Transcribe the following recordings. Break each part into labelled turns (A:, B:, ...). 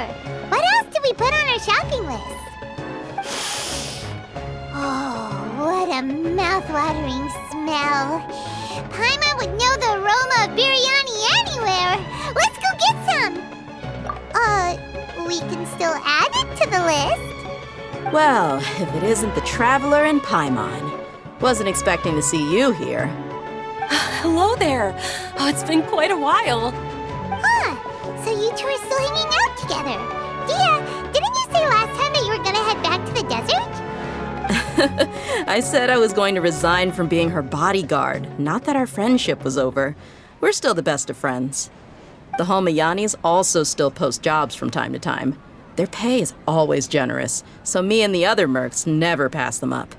A: sure. What else did we put on our shopping list? Oh, what a mouth-watering smell. Paimon would know the aroma of biryani anywhere. Let's go get some. We can still add it to the list.
B: Well, if it isn't the Traveler and Paimon. Wasn't expecting to see you here.
C: Hello there. Oh, it's been quite a while.
A: Huh, so you two are still hanging out together. Dehya, didn't you say last time that you were gonna head back to the desert?
B: I said I was going to resign from being her bodyguard, not that our friendship was over. We're still the best of friends. The Hoyoverse also still post jobs from time to time. Their pay is always generous, so me and the other mercs never pass them up.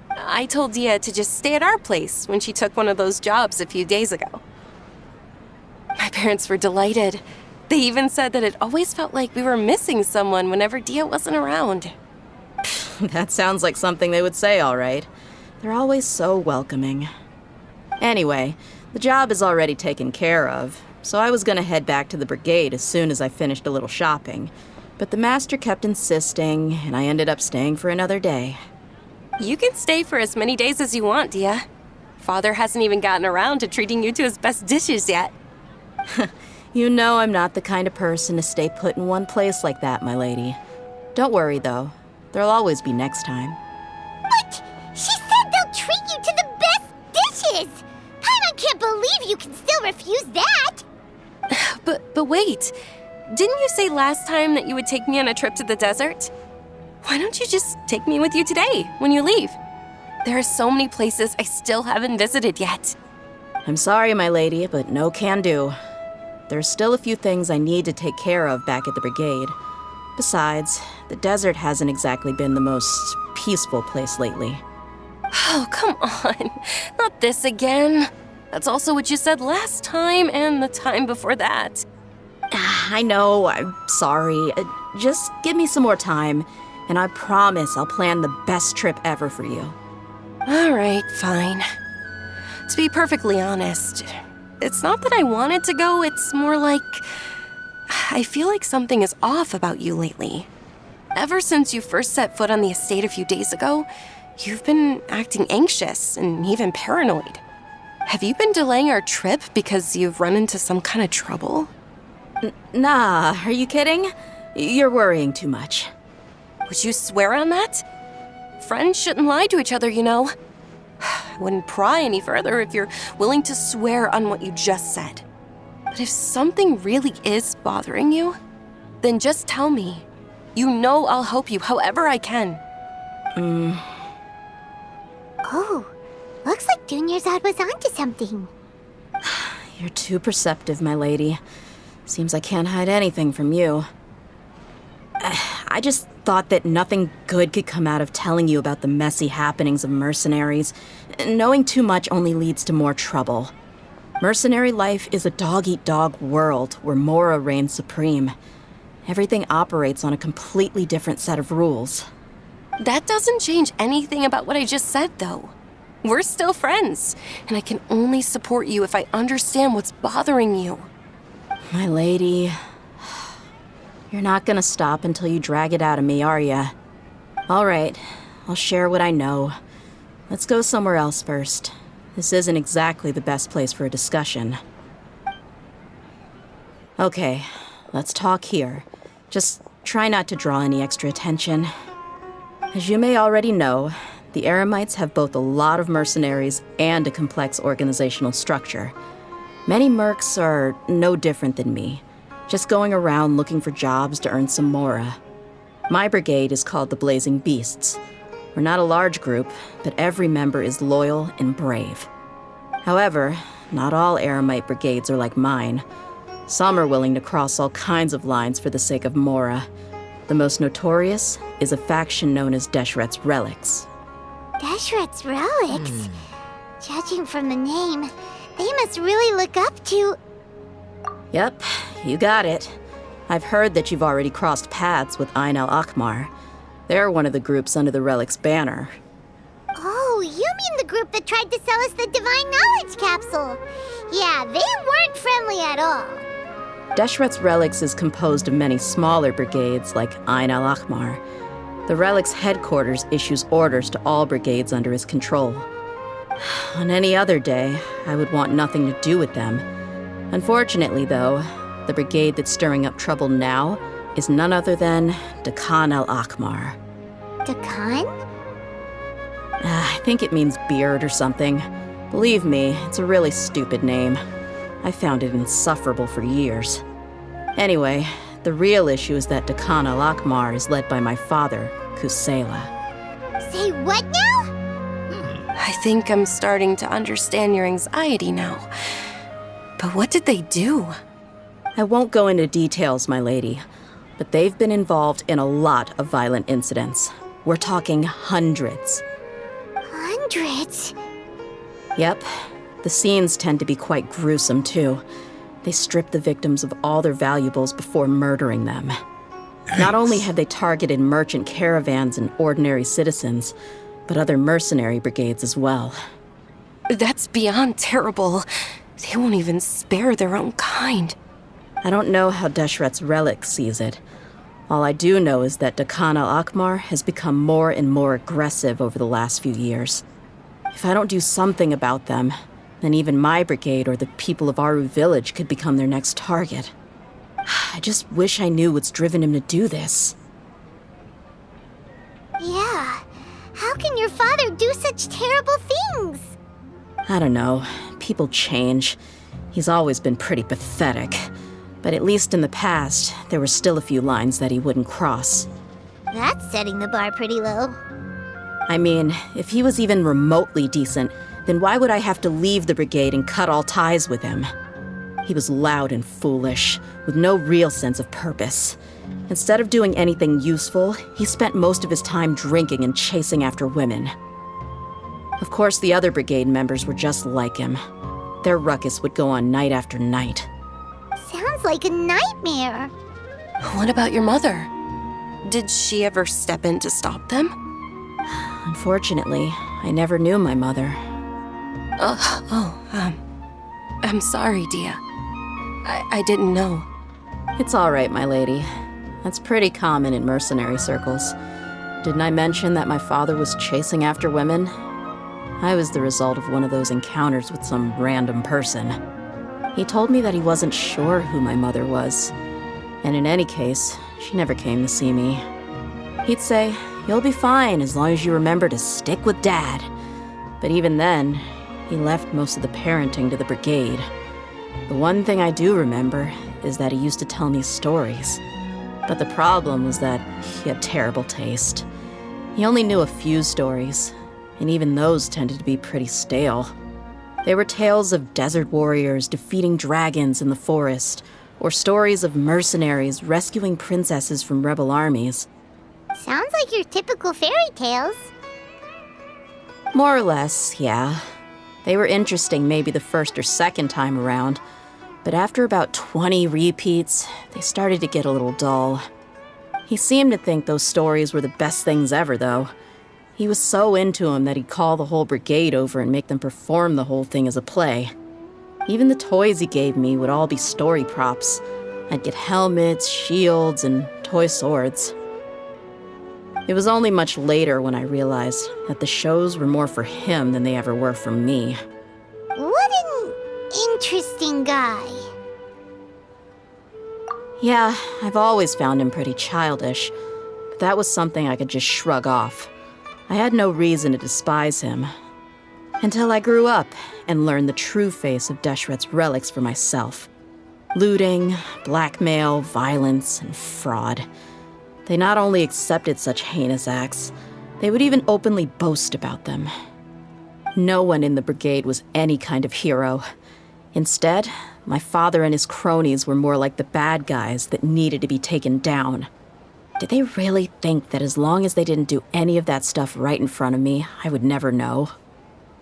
C: I told Dehya to just stay at our place when she took one of those jobs a few days ago. My parents were delighted. They even said that it always felt like we were missing someone whenever Dehya wasn't around.
B: That sounds like something they would say, all right. They're always so welcoming. Anyway, the job is already taken care of, so I was gonna head back to the brigade as soon as I finished a little shopping. But the master kept insisting, and I ended up staying for another day.
C: You can stay for as many days as you want, Dehya. Father hasn't even gotten around to treating you to his best dishes yet.
B: You know I'm not the kind of person to stay put in one place like that, my lady. Don't worry, though. There'll always be next time.
A: But she said they'll treat you to the best dishes! Paimon can't believe you can still refuse that!
C: But wait. Didn't you say last time that you would take me on a trip to the desert? Why don't you just take me with you today, when you leave? There are so many places I still haven't visited yet.
B: I'm sorry, my lady, but no can do. There's still a few things I need to take care of back at the brigade. Besides, the desert hasn't exactly been the most peaceful place lately.
C: Oh, come on. Not this again. That's also what you said last time and the time before that.
B: I know, I'm sorry. Just give me some more time, and I promise I'll plan the best trip ever for you.
C: All right, fine. To be perfectly honest, it's not that I wanted to go, it's more like I feel like something is off about you lately. Ever since you first set foot on the estate a few days ago, you've been acting anxious and even paranoid. Have you been delaying our trip because you've run into some kind of trouble?
B: Nah, are you kidding? You're worrying too much.
C: Would you swear on that? Friends shouldn't lie to each other, you know. I wouldn't pry any further if you're willing to swear on what you just said. But if something really is bothering you, then just tell me. You know I'll help you however I can.
A: Oh, looks like Dunyarzad was onto something.
B: You're too perceptive, my lady. Seems I can't hide anything from you. I just thought that nothing good could come out of telling you about the messy happenings of mercenaries. Knowing too much only leads to more trouble. Mercenary life is a dog-eat-dog world where Mora reigns supreme. Everything operates on a completely different set of rules.
C: That doesn't change anything about what I just said, though. We're still friends, and I can only support you if I understand what's bothering you.
B: My lady, you're not gonna stop until you drag it out of me, are ya? All right, I'll share what I know. Let's go somewhere else first. This isn't exactly the best place for a discussion. Okay, let's talk here. Just try not to draw any extra attention. As you may already know, the Eremites have both a lot of mercenaries and a complex organizational structure. Many mercs are no different than me, just going around looking for jobs to earn some mora. My brigade is called the Blazing Beasts. We're not a large group, but every member is loyal and brave. However, not all Eremite brigades are like mine. Some are willing to cross all kinds of lines for the sake of mora. The most notorious is a faction known as Deshret's Relics.
A: Deshret's Relics? Judging from the name, they must really look up to...
B: Yep, you got it. I've heard that you've already crossed paths with Ain al-Akmar. They're one of the groups under the Relic's banner.
A: Oh, you mean the group that tried to sell us the Divine Knowledge Capsule? Yeah, they weren't friendly at all.
B: Deshret's Relics is composed of many smaller brigades like Ain al-Ahmar. The Relic's headquarters issues orders to all brigades under his control. On any other day, I would want nothing to do with them. Unfortunately, though, the brigade that's stirring up trouble now is none other than Dakan al-Ahmar.
A: Dakan?
B: I think it means beard or something. Believe me, it's a really stupid name. I found it insufferable for years. Anyway, the real issue is that Dakan al-Ahmar is led by my father, Kusela.
A: Say what now?
C: I think I'm starting to understand your anxiety now. But what did they do?
B: I won't go into details, my lady, but they've been involved in a lot of violent incidents. We're talking hundreds.
A: Hundreds?
B: Yep. The scenes tend to be quite gruesome, too. They strip the victims of all their valuables before murdering them. Not only have they targeted merchant caravans and ordinary citizens, but other mercenary brigades as well.
C: That's beyond terrible. They won't even spare their own kind.
B: I don't know how Deshret's Relic sees it. All I do know is that Dakan al-Ahmar has become more and more aggressive over the last few years. If I don't do something about them, then even my brigade or the people of Aru village could become their next target. I just wish I knew what's driven him to do this.
A: Yeah. How can your father do such terrible things?
B: I don't know. People change. He's always been pretty pathetic. But at least in the past, there were still a few lines that he wouldn't cross.
A: That's setting the bar pretty low.
B: I mean, if he was even remotely decent, then why would I have to leave the brigade and cut all ties with him? He was loud and foolish, with no real sense of purpose. Instead of doing anything useful, he spent most of his time drinking and chasing after women. Of course, the other brigade members were just like him. Their ruckus would go on night after night.
A: Sounds like a nightmare.
C: What about your mother? Did she ever step in to stop them?
B: Unfortunately, I never knew my mother.
C: I'm sorry, Dehya. I didn't know.
B: It's all right, my lady. That's pretty common in mercenary circles. Didn't I mention that my father was chasing after women? I was the result of one of those encounters with some random person. He told me that he wasn't sure who my mother was. And in any case, she never came to see me. He'd say, "You'll be fine as long as you remember to stick with Dad." But even then, he left most of the parenting to the brigade. The one thing I do remember is that he used to tell me stories. But the problem was that he had terrible taste. He only knew a few stories, and even those tended to be pretty stale. They were tales of desert warriors defeating dragons in the forest, or stories of mercenaries rescuing princesses from rebel armies.
A: Sounds like your typical fairy tales.
B: More or less, yeah. They were interesting maybe the first or second time around, but after about 20 repeats, they started to get a little dull. He seemed to think those stories were the best things ever, though. He was so into them that he'd call the whole brigade over and make them perform the whole thing as a play. Even the toys he gave me would all be story props. I'd get helmets, shields, and toy swords. It was only much later when I realized that the shows were more for him than they ever were for me.
A: What an interesting guy.
B: Yeah, I've always found him pretty childish, but that was something I could just shrug off. I had no reason to despise him. Until I grew up and learned the true face of Deshret's Relics for myself. Looting, blackmail, violence, and fraud. They not only accepted such heinous acts, they would even openly boast about them. No one in the brigade was any kind of hero. Instead, my father and his cronies were more like the bad guys that needed to be taken down. Did they really think that as long as they didn't do any of that stuff right in front of me, I would never know?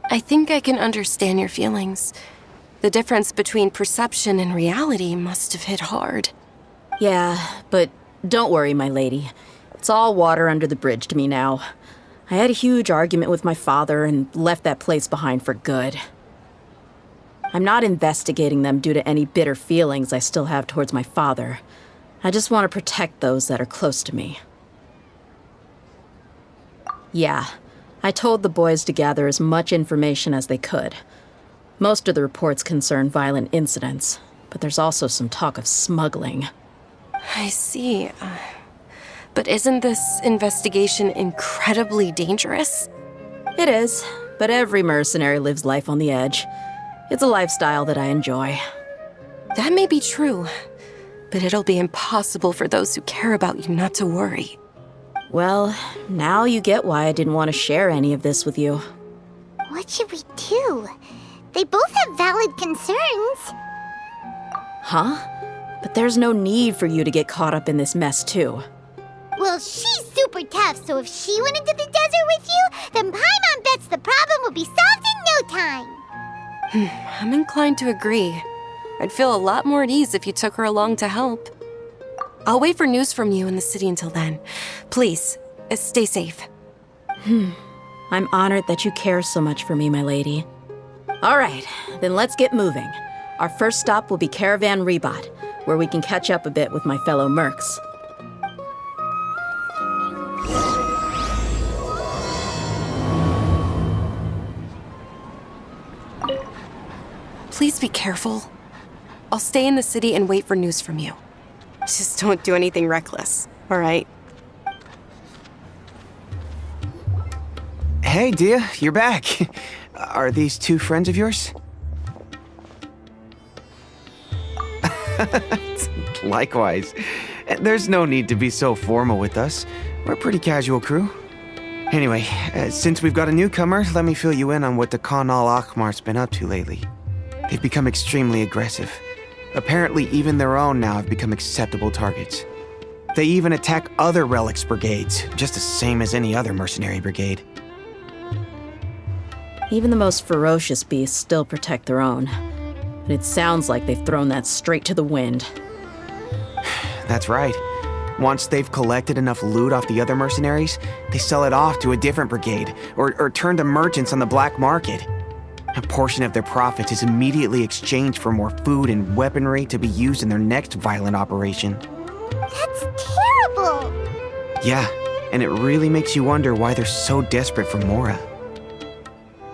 C: I think I can understand your feelings. The difference between perception and reality must have hit hard.
B: Yeah, but don't worry, my lady. It's all water under the bridge to me now. I had a huge argument with my father and left that place behind for good. I'm not investigating them due to any bitter feelings I still have towards my father. I just want to protect those that are close to me. Yeah, I told the boys to gather as much information as they could. Most of the reports concern violent incidents, but there's also some talk of smuggling.
C: I see. But isn't this investigation incredibly dangerous?
B: It is, but every mercenary lives life on the edge. It's a lifestyle that I enjoy.
C: That may be true, but it'll be impossible for those who care about you not to worry.
B: Well, now you get why I didn't want to share any of this with you.
A: What should we do? They both have valid concerns.
B: Huh? But there's no need for you to get caught up in this mess, too.
A: Well, she's super tough, so if she went into the desert with you, then Paimon bets the problem will be solved in no time.
C: I'm inclined to agree. I'd feel a lot more at ease if you took her along to help. I'll wait for news from you in the city until then. Please, stay safe.
B: I'm honored that you care so much for me, my lady. All right, then let's get moving. Our first stop will be Caravan Rebot, where we can catch up a bit with my fellow mercs.
C: Please be careful. I'll stay in the city and wait for news from you. Just don't do anything reckless, all right?
D: Hey, Dehya, you're back. Are these two friends of yours? Likewise. There's no need to be so formal with us. We're a pretty casual crew. Anyway, since we've got a newcomer, let me fill you in on what the Khan al-Ahmar's been up to lately. They've become extremely aggressive. Apparently, even their own now have become acceptable targets. They even attack other relics brigades, just the same as any other mercenary brigade.
B: Even the most ferocious beasts still protect their own. And it sounds like they've thrown that straight to the wind.
D: That's right. Once they've collected enough loot off the other mercenaries, they sell it off to a different brigade, or turn to merchants on the black market. A portion of their profits is immediately exchanged for more food and weaponry to be used in their next violent operation.
A: That's terrible!
D: Yeah, and it really makes you wonder why they're so desperate for Mora.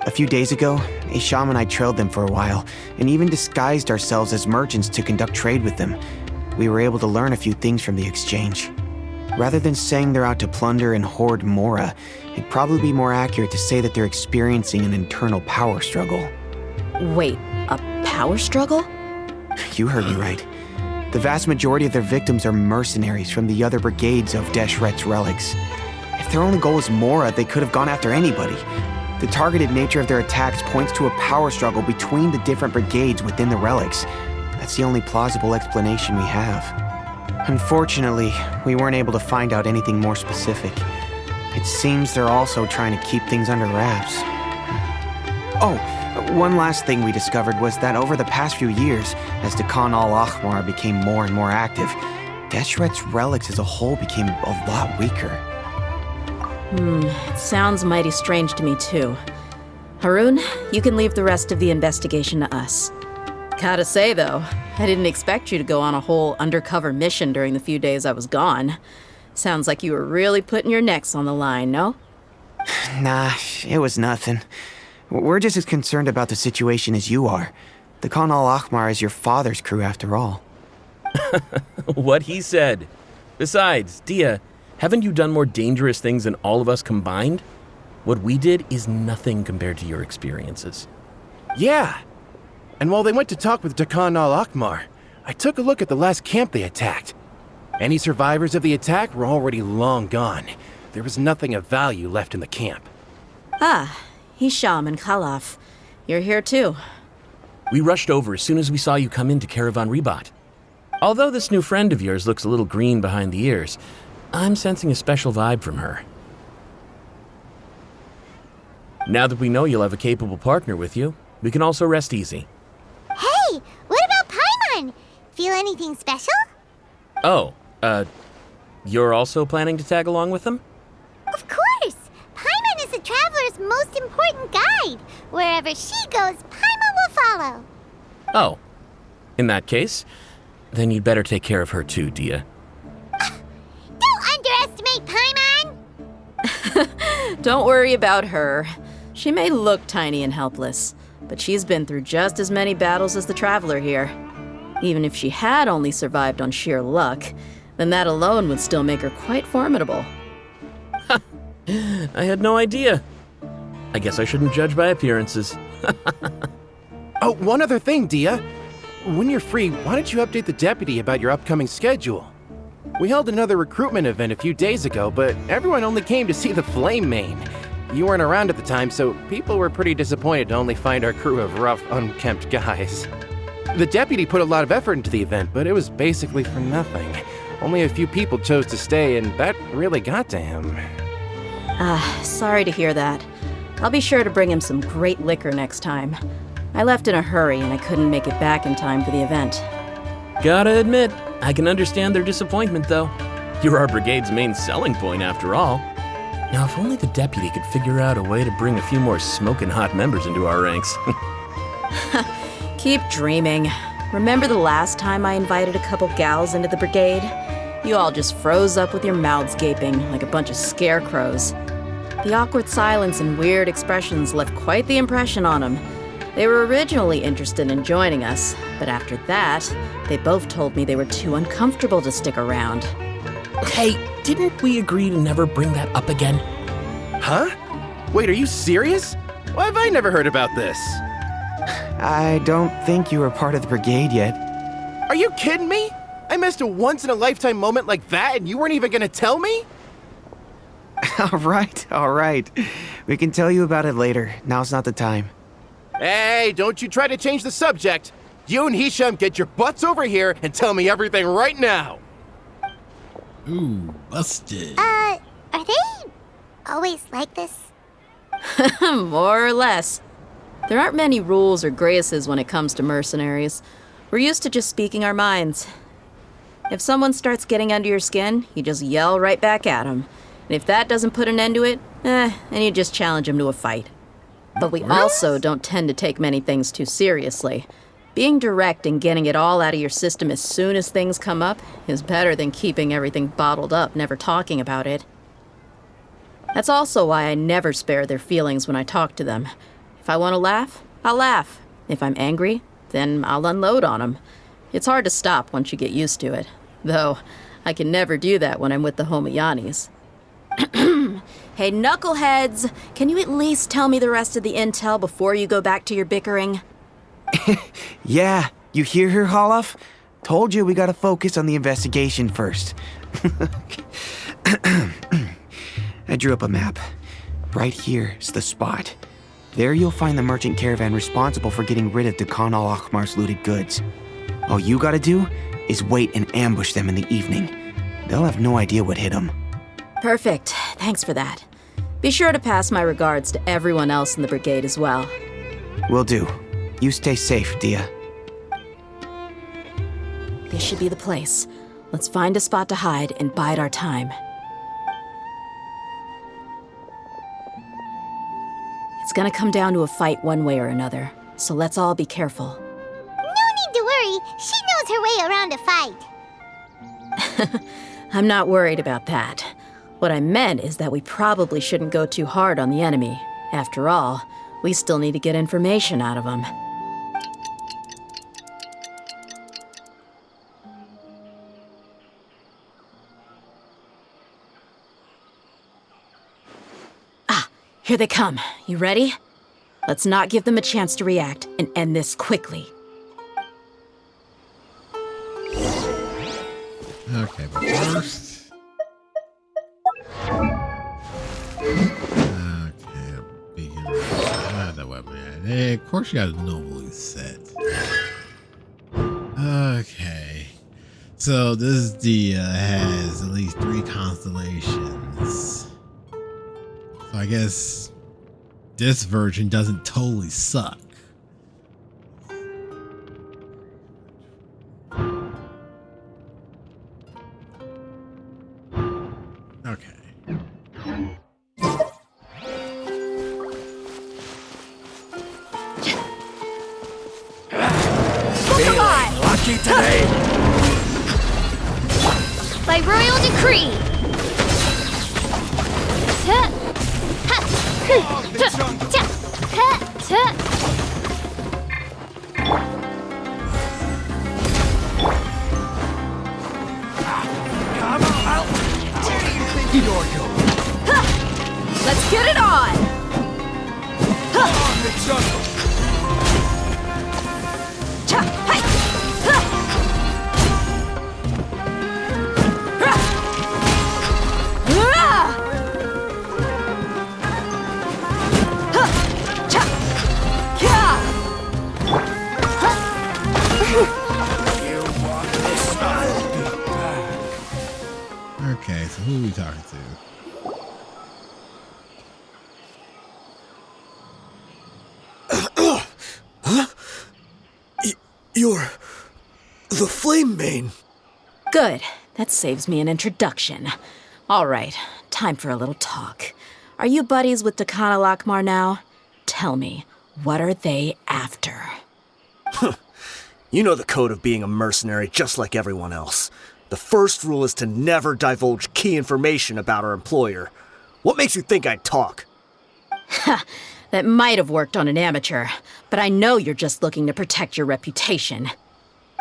D: A few days ago, Isham and I trailed them for a while, and even disguised ourselves as merchants to conduct trade with them. We were able to learn a few things from the exchange. Rather than saying they're out to plunder and hoard Mora, it'd probably be more accurate to say that they're experiencing an internal power struggle.
B: Wait, a power struggle?
D: You heard me right. The vast majority of their victims are mercenaries from the other brigades of Deshret's relics. If their only goal is Mora, they could have gone after anybody. The targeted nature of their attacks points to a power struggle between the different brigades within the relics. That's the only plausible explanation we have. Unfortunately, we weren't able to find out anything more specific. It seems they're also trying to keep things under wraps. Oh, one last thing we discovered was that over the past few years, as the Khan al-Ahmar became more and more active, Deshret's relics as a whole became a lot weaker.
B: It sounds mighty strange to me, too. Haroon, you can leave the rest of the investigation to us. Gotta say, though, I didn't expect you to go on a whole undercover mission during the few days I was gone. Sounds like you were really putting your necks on the line, no?
D: Nah, it was nothing. We're just as concerned about the situation as you are. The Khan al-Ahmar is your father's crew, after all.
E: What he said. Besides, Dehya, haven't you done more dangerous things than all of us combined? What we did is nothing compared to your experiences.
F: Yeah. And while they went to talk with Khan al-Ahmar, I took a look at the last camp they attacked. Any survivors of the attack were already long gone. There was nothing of value left in the camp.
B: Ah, Hisham and Khalaf. You're here too.
E: We rushed over as soon as we saw you come into Caravan Rebot. Although this new friend of yours looks a little green behind the ears, I'm sensing a special vibe from her. Now that we know you'll have a capable partner with you, we can also rest easy.
A: Hey, what about Paimon? Feel anything special?
E: Oh, you're also planning to tag along with them?
A: Of course! Paimon is the traveler's most important guide. Wherever she goes, Paimon will follow.
E: Oh, in that case, then you'd better take care of her too, Dehya.
A: Don't underestimate Paimon!
B: Don't worry about her. She may look tiny and helpless, but she's been through just as many battles as the Traveler here. Even if she had only survived on sheer luck, then that alone would still make her quite formidable.
E: I had no idea. I guess I shouldn't judge by appearances.
F: Oh, one other thing, Dehya. When you're free, why don't you update the deputy about your upcoming schedule? We held another recruitment event a few days ago, but everyone only came to see the Flame Main. You weren't around at the time, so people were pretty disappointed to only find our crew of rough, unkempt guys. The deputy put a lot of effort into the event, but it was basically for nothing. Only a few people chose to stay, and that really got to him.
B: Sorry to hear that. I'll be sure to bring him some great liquor next time. I left in a hurry and I couldn't make it back in time for the event.
E: Gotta admit, I can understand their disappointment, though. You're our brigade's main selling point, after all. Now, if only the deputy could figure out a way to bring a few more smoking hot members into our ranks.
B: Keep dreaming. Remember the last time I invited a couple gals into the brigade? You all just froze up with your mouths gaping like a bunch of scarecrows. The awkward silence and weird expressions left quite the impression on them. They were originally interested in joining us, but after that, they both told me they were too uncomfortable to stick around.
E: Hey, didn't we agree to never bring that up again?
F: Huh? Wait, are you serious? Why have I never heard about this?
D: I don't think you were part of the brigade yet.
F: Are you kidding me? I missed a once-in-a-lifetime moment like that and you weren't even gonna tell me?
D: All right. We can tell you about it later. Now's not the time.
F: Hey, don't you try to change the subject. You and Hisham get your butts over here and tell me everything right now.
G: Ooh, busted.
A: Are they always like this?
B: More or less. There aren't many rules or graces when it comes to mercenaries. We're used to just speaking our minds. If someone starts getting under your skin, you just yell right back at them. And if that doesn't put an end to it, then you just challenge them to a fight. But we also don't tend to take many things too seriously. Being direct and getting it all out of your system as soon as things come up is better than keeping everything bottled up, never talking about it. That's also why I never spare their feelings when I talk to them. If I want to laugh, I'll laugh. If I'm angry, then I'll unload on them. It's hard to stop once you get used to it. Though, I can never do that when I'm with the Homayanis. Hey, knuckleheads! Can you at least tell me the rest of the intel before you go back to your bickering?
D: Yeah, you hear her, Holloff? Told you we gotta focus on the investigation first. I drew up a map. Right here is the spot. There you'll find the merchant caravan responsible for getting rid of Dehya al-Akhmar's looted goods. All you gotta do is wait and ambush them in the evening. They'll have no idea what hit them.
B: Perfect. Thanks for that. Be sure to pass my regards to everyone else in the brigade as well.
D: Will do. You stay safe, Dehya.
B: This should be the place. Let's find a spot to hide and bide our time. It's gonna come down to a fight one way or another, so let's all be careful.
A: No need to worry. She knows her way around a fight.
B: I'm not worried about that. What I meant is that we probably shouldn't go too hard on the enemy. After all, we still need to get information out of them. Here they come. You ready? Let's not give them a chance to react and end this quickly.
G: Okay, but first... Okay, begin. The weapon. Hey, of course you gotta normally set. Okay. So this Dehya has at least 3 constellations. So I guess this version doesn't totally suck. Okay.
C: By royal decree!
B: Let's get it on!
G: Okay, so who are we talking to?
H: You're the Flame Main.
B: Good. That saves me an introduction. All right, time for a little talk. Are you buddies with Dakana Lakmar now? Tell me, what are they after?
H: You know the code of being a mercenary just like everyone else. The first rule is to never divulge key information about our employer. What makes you think I'd talk?
B: That might have worked on an amateur, but I know you're just looking to protect your reputation.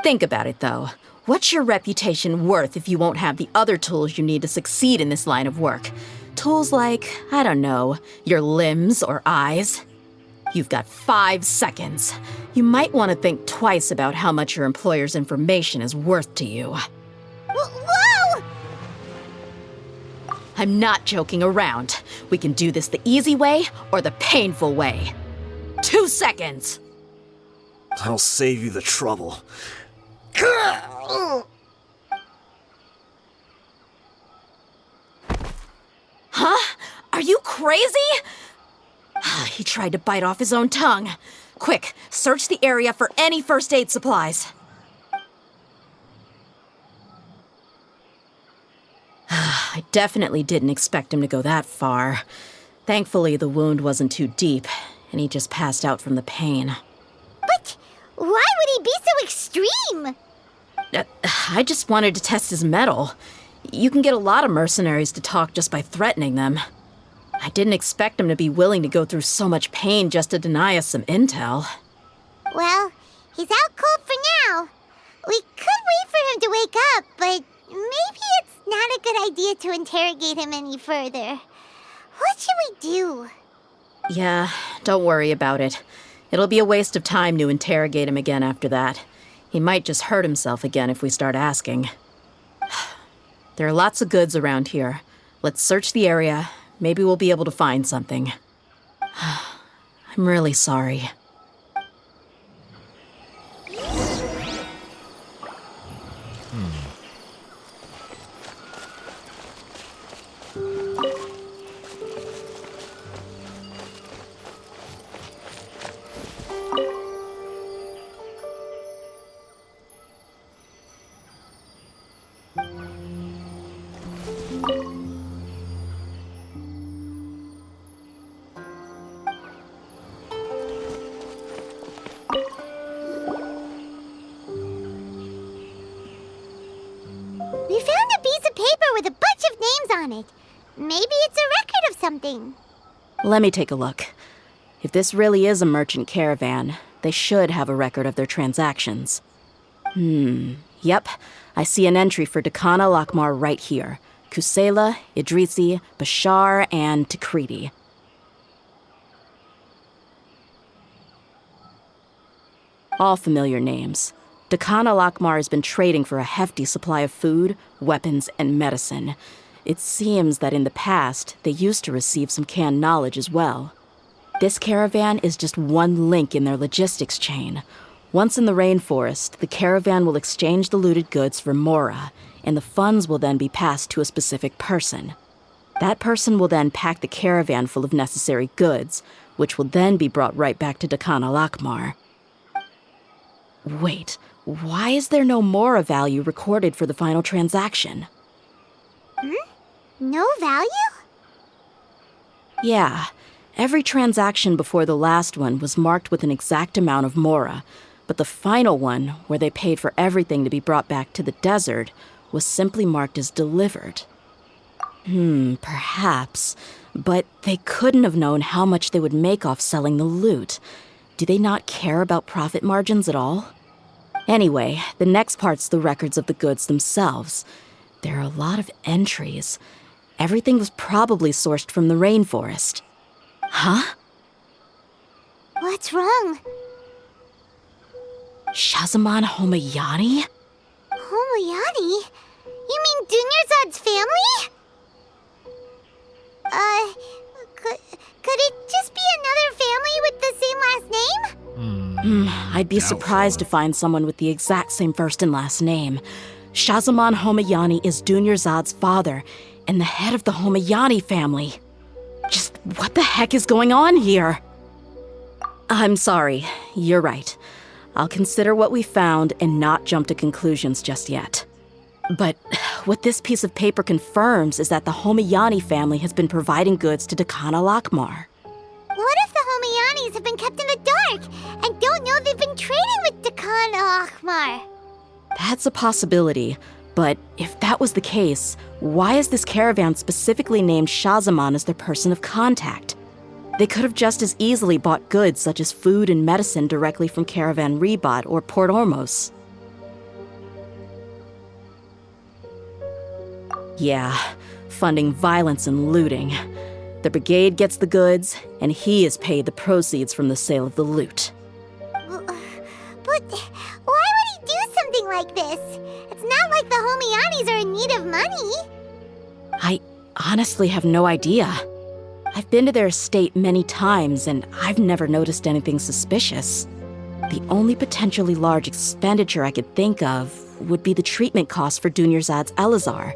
B: Think about it, though. What's your reputation worth if you won't have the other tools you need to succeed in this line of work? Tools like, I don't know, your limbs or eyes? You've got 5 seconds. You might want to think twice about how much your employer's information is worth to you.
A: Whoa!
B: I'm not joking around. We can do this the easy way or the painful way. 2 seconds.
H: I'll save you the trouble.
B: Huh? Are you crazy? He tried to bite off his own tongue. Quick, search the area for any first aid supplies. I definitely didn't expect him to go that far. Thankfully, the wound wasn't too deep, and he just passed out from the pain.
A: But why would he be so extreme?
B: I just wanted to test his mettle. You can get a lot of mercenaries to talk just by threatening them. I didn't expect him to be willing to go through so much pain just to deny us some intel.
A: Well, he's out cold for now. We could wait for him to wake up, but maybe it's not a good idea to interrogate him any further. What should we do?
B: Yeah, don't worry about it. It'll be a waste of time to interrogate him again after that. He might just hurt himself again if we start asking. There are lots of goods around here. Let's search the area. Maybe we'll be able to find something. I'm really sorry.
A: We found a piece of paper with a bunch of names on it. Maybe it's a record of something.
B: Let me take a look. If this really is a merchant caravan, they should have a record of their transactions. Yep. I see an entry for Dakana Lakmar right here. Kusela, Idrisi, Bashar, and Takriti. All familiar names. Dakana Lakmar has been trading for a hefty supply of food, weapons, and medicine. It seems that in the past, they used to receive some canned knowledge as well. This caravan is just one link in their logistics chain. Once in the rainforest, the caravan will exchange the looted goods for mora, and the funds will then be passed to a specific person. That person will then pack the caravan full of necessary goods, which will then be brought right back to Dakana Lakmar. Wait, why is there no mora value recorded for the final transaction?
A: No value?
B: Yeah, every transaction before the last one was marked with an exact amount of mora, but the final one, where they paid for everything to be brought back to the desert, was simply marked as delivered. Perhaps. But they couldn't have known how much they would make off selling the loot. Do they not care about profit margins at all? Anyway, the next part's the records of the goods themselves. There are a lot of entries. Everything was probably sourced from the rainforest. Huh?
A: What's wrong?
B: Shazamon Homayani?
A: Homayani? You mean Dunyarzad's family? Could it just be another family with the same last name?
B: I'd be surprised to find someone with the exact same first and last name. Shazamon Homayani is Dunyarzad's father and the head of the Homayani family. Just what the heck is going on here? I'm sorry, you're right. I'll consider what we found and not jump to conclusions just yet. But what this piece of paper confirms is that the Homayani family has been providing goods to Dakhan al-Akmar.
A: What if the Homayanis have been kept in the dark and don't know they've been trading with Dakhan al-Akmar?
B: That's a possibility, but if that was the case, why is this caravan specifically named Shazamon as their person of contact? They could have just as easily bought goods such as food and medicine directly from Caravan Ribat or Port Ormos. Yeah, funding violence and looting. The brigade gets the goods, and he is paid the proceeds from the sale of the loot.
A: But why would he do something like this? It's not like the Homayanis are in need of money.
B: I honestly have no idea. I've been to their estate many times, and I've never noticed anything suspicious. The only potentially large expenditure I could think of would be the treatment costs for Dunyarzad's Elazar.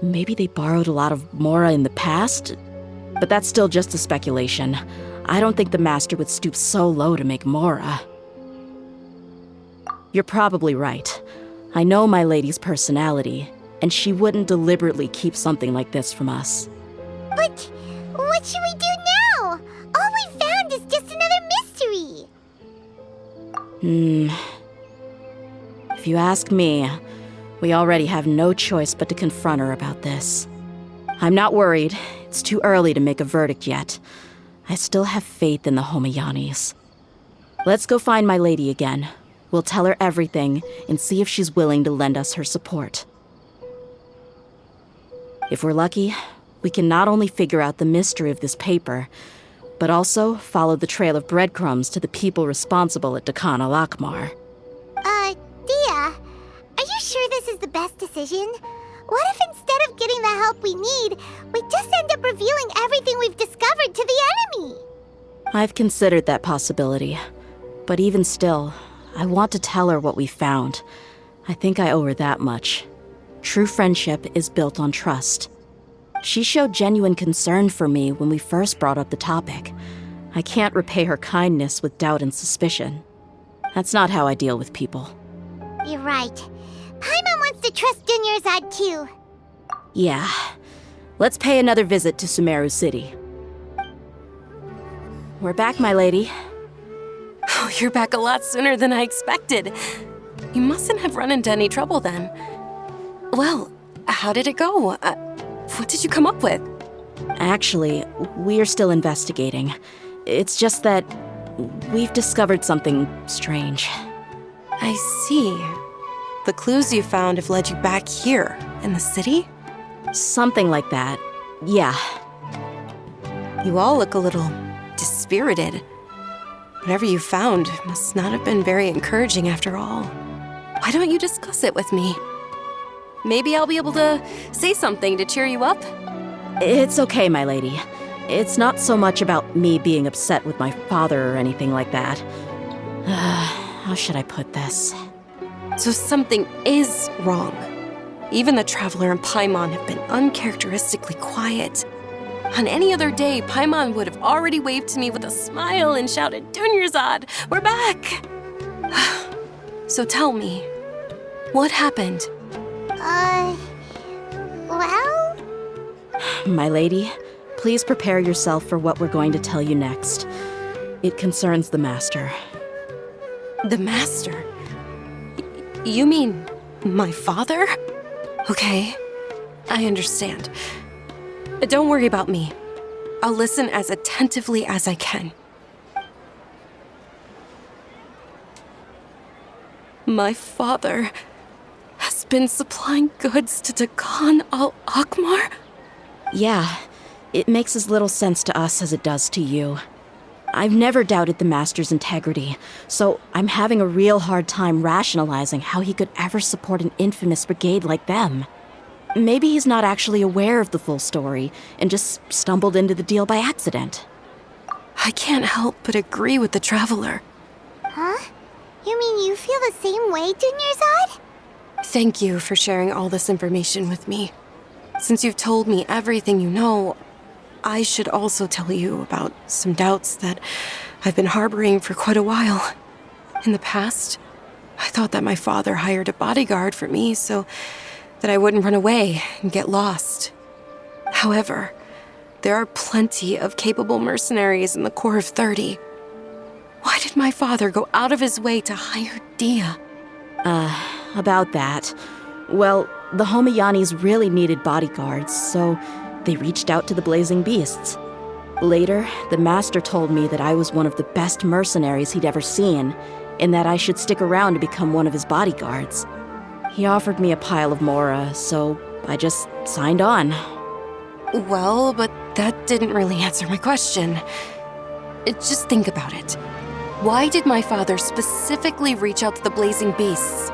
B: Maybe they borrowed a lot of Mora in the past? But that's still just a speculation. I don't think the Master would stoop so low to make Mora. You're probably right. I know my lady's personality, and she wouldn't deliberately keep something like this from us.
A: But what should we do now? All we found is just another mystery.
B: If you ask me, we already have no choice but to confront her about this. I'm not worried. It's too early to make a verdict yet. I still have faith in the Homayanis. Let's go find my lady again. We'll tell her everything and see if she's willing to lend us her support. If we're lucky, we can not only figure out the mystery of this paper, but also follow the trail of breadcrumbs to the people responsible at Dakhan al-Akmar.
A: Dehya, are you sure this is the best decision? What if instead of getting the help we need, we just end up revealing everything we've discovered to the enemy?
B: I've considered that possibility. But even still, I want to tell her what we found. I think I owe her that much. True friendship is built on trust. She showed genuine concern for me when we first brought up the topic. I can't repay her kindness with doubt and suspicion. That's not how I deal with people.
A: You're right. Paimon wants to trust Dunyarzad too.
B: Yeah. Let's pay another visit to Sumeru City. We're back, my lady.
C: Oh, you're back a lot sooner than I expected. You mustn't have run into any trouble then. Well, how did it go? What did you come up with?
B: Actually, we're still investigating. It's just that we've discovered something strange.
C: I see. The clues you found have led you back here, in the city?
B: Something like that. Yeah.
C: You all look a little dispirited. Whatever you found must not have been very encouraging after all. Why don't you discuss it with me? Maybe I'll be able to say something to cheer you up?
B: It's okay, my lady. It's not so much about me being upset with my father or anything like that. How should I put this?
C: So something is wrong. Even the Traveler and Paimon have been uncharacteristically quiet. On any other day, Paimon would have already waved to me with a smile and shouted, "Dunyarzad, we're back!" So tell me, what happened?
A: Well?
B: My lady, please prepare yourself for what we're going to tell you next. It concerns the Master.
C: The Master? You mean my father? Okay, I understand. Don't worry about me. I'll listen as attentively as I can. My father has been supplying goods to Dakan al-Akmar?
B: Yeah, it makes as little sense to us as it does to you. I've never doubted the Master's integrity, so I'm having a real hard time rationalizing how he could ever support an infamous brigade like them. Maybe he's not actually aware of the full story and just stumbled into the deal by accident.
C: I can't help but agree with the Traveler.
A: Huh? You mean you feel the same way, Dunyarzad?
C: Thank you for sharing all this information with me. Since you've told me everything you know, I should also tell you about some doubts that I've been harboring for quite a while. In the past, I thought that my father hired a bodyguard for me so that I wouldn't run away and get lost. However, there are plenty of capable mercenaries in the Corps of 30. Why did my father go out of his way to hire Dehya?
B: About that. Well, the Homayanis really needed bodyguards, so they reached out to the Blazing Beasts. Later, the Master told me that I was one of the best mercenaries he'd ever seen, and that I should stick around to become one of his bodyguards. He offered me a pile of Mora, so I just signed on.
C: Well, but that didn't really answer my question. Just think about it. Why did my father specifically reach out to the Blazing Beasts?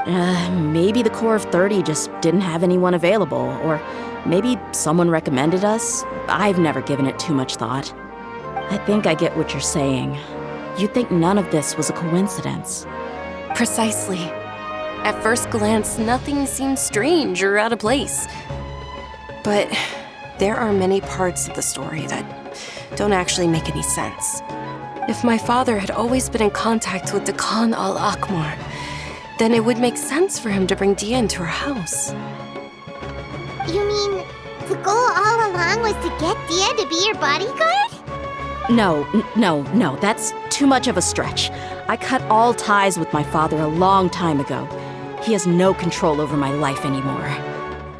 B: Maybe the Corps of 30 just didn't have anyone available, or maybe someone recommended us. I've never given it too much thought. I think I get what you're saying. You'd think none of this was a coincidence.
C: Precisely. At first glance, nothing seems strange or out of place. But there are many parts of the story that don't actually make any sense. If my father had always been in contact with Dakan al-Akmar, then it would make sense for him to bring Dehya into our house.
A: You mean the goal all along was to get Dehya to be your bodyguard?
B: No, that's too much of a stretch. I cut all ties with my father a long time ago. He has no control over my life anymore.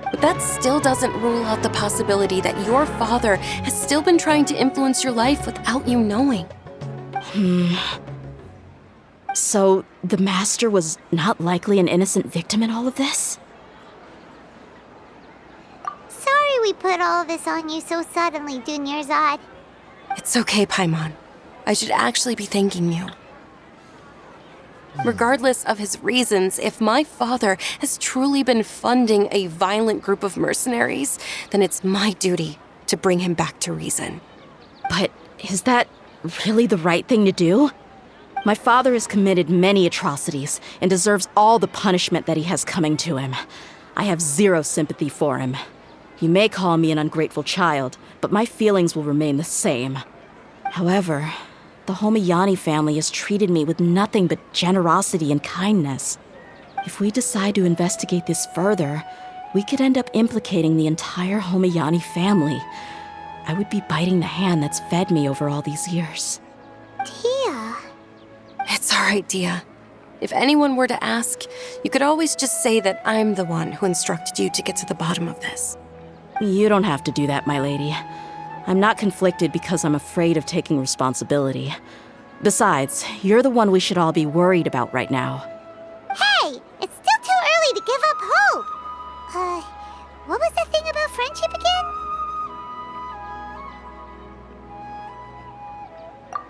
C: But that still doesn't rule out the possibility that your father has still been trying to influence your life without you knowing.
B: So, the Master was not likely an innocent victim in all of this?
A: Sorry we put all this on you so suddenly, Dunyarzad.
C: It's okay, Paimon. I should actually be thanking you. Regardless of his reasons, if my father has truly been funding a violent group of mercenaries, then it's my duty to bring him back to reason.
B: But is that really the right thing to do? My father has committed many atrocities and deserves all the punishment that he has coming to him. I have zero sympathy for him. You may call me an ungrateful child, but my feelings will remain the same. However, the Homayani family has treated me with nothing but generosity and kindness. If we decide to investigate this further, we could end up implicating the entire Homayani family. I would be biting the hand that's fed me over all these years.
A: Dehya.
C: It's all right, Dehya. If anyone were to ask, you could always just say that I'm the one who instructed you to get to the bottom of this.
B: You don't have to do that, my lady. I'm not conflicted because I'm afraid of taking responsibility. Besides, you're the one we should all be worried about right now.
A: Hey, it's still too early to give up hope. What was the thing about friendship again?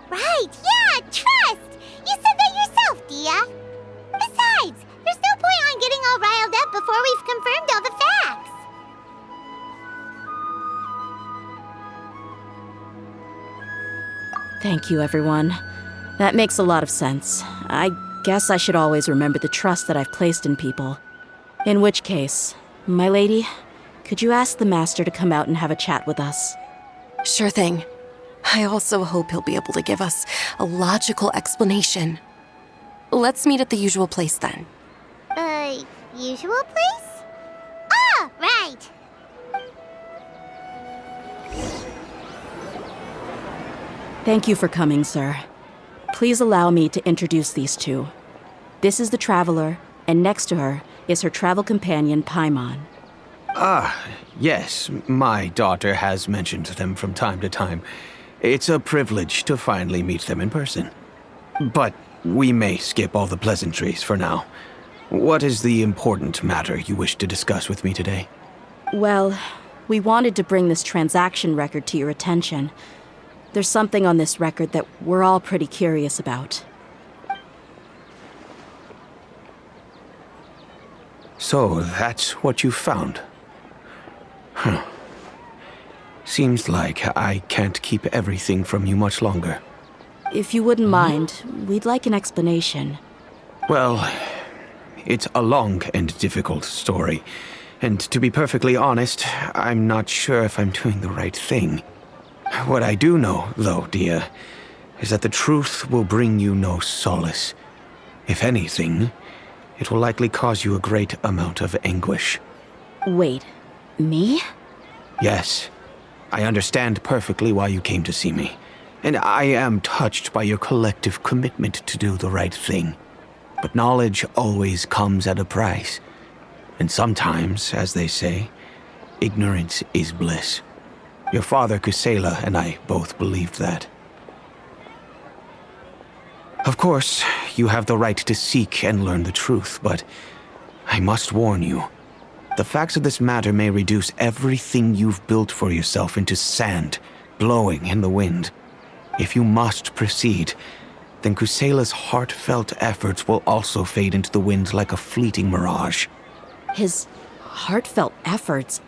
A: Right, yeah, trust! You said that yourself, Dehya. Besides, there's no point on getting all riled up before we've confirmed all the facts.
B: Thank you, everyone. That makes a lot of sense. I guess I should always remember the trust that I've placed in people. In which case, my lady, could you ask the Master to come out and have a chat with us?
C: Sure thing. I also hope he'll be able to give us a logical explanation. Let's meet at the usual place then.
A: Usual place? Ah, right.
B: Thank you for coming, sir. Please allow me to introduce these two. This is the Traveler, and next to her is her travel companion, Paimon.
D: Yes, my daughter has mentioned them from time to time. It's a privilege to finally meet them in person. But we may skip all the pleasantries for now. What is the important matter you wish to discuss with me today?
B: Well, we wanted to bring this transaction record to your attention. There's something on this record that we're all pretty curious about.
D: So, that's what you found? Huh. Seems like I can't keep everything from you much longer.
B: If you wouldn't mind, we'd like an explanation.
D: Well, it's a long and difficult story. And to be perfectly honest, I'm not sure if I'm doing the right thing. What I do know, though, Dehya, is that the truth will bring you no solace. If anything, it will likely cause you a great amount of anguish.
B: Wait, me?
D: Yes, I understand perfectly why you came to see me. And I am touched by your collective commitment to do the right thing. But knowledge always comes at a price. And sometimes, as they say, ignorance is bliss. Your father, Kusela, and I both believed that. Of course, you have the right to seek and learn the truth, but I must warn you. The facts of this matter may reduce everything you've built for yourself into sand, blowing in the wind. If you must proceed, then Kusela's heartfelt efforts will also fade into the wind like a fleeting mirage.
B: His heartfelt efforts?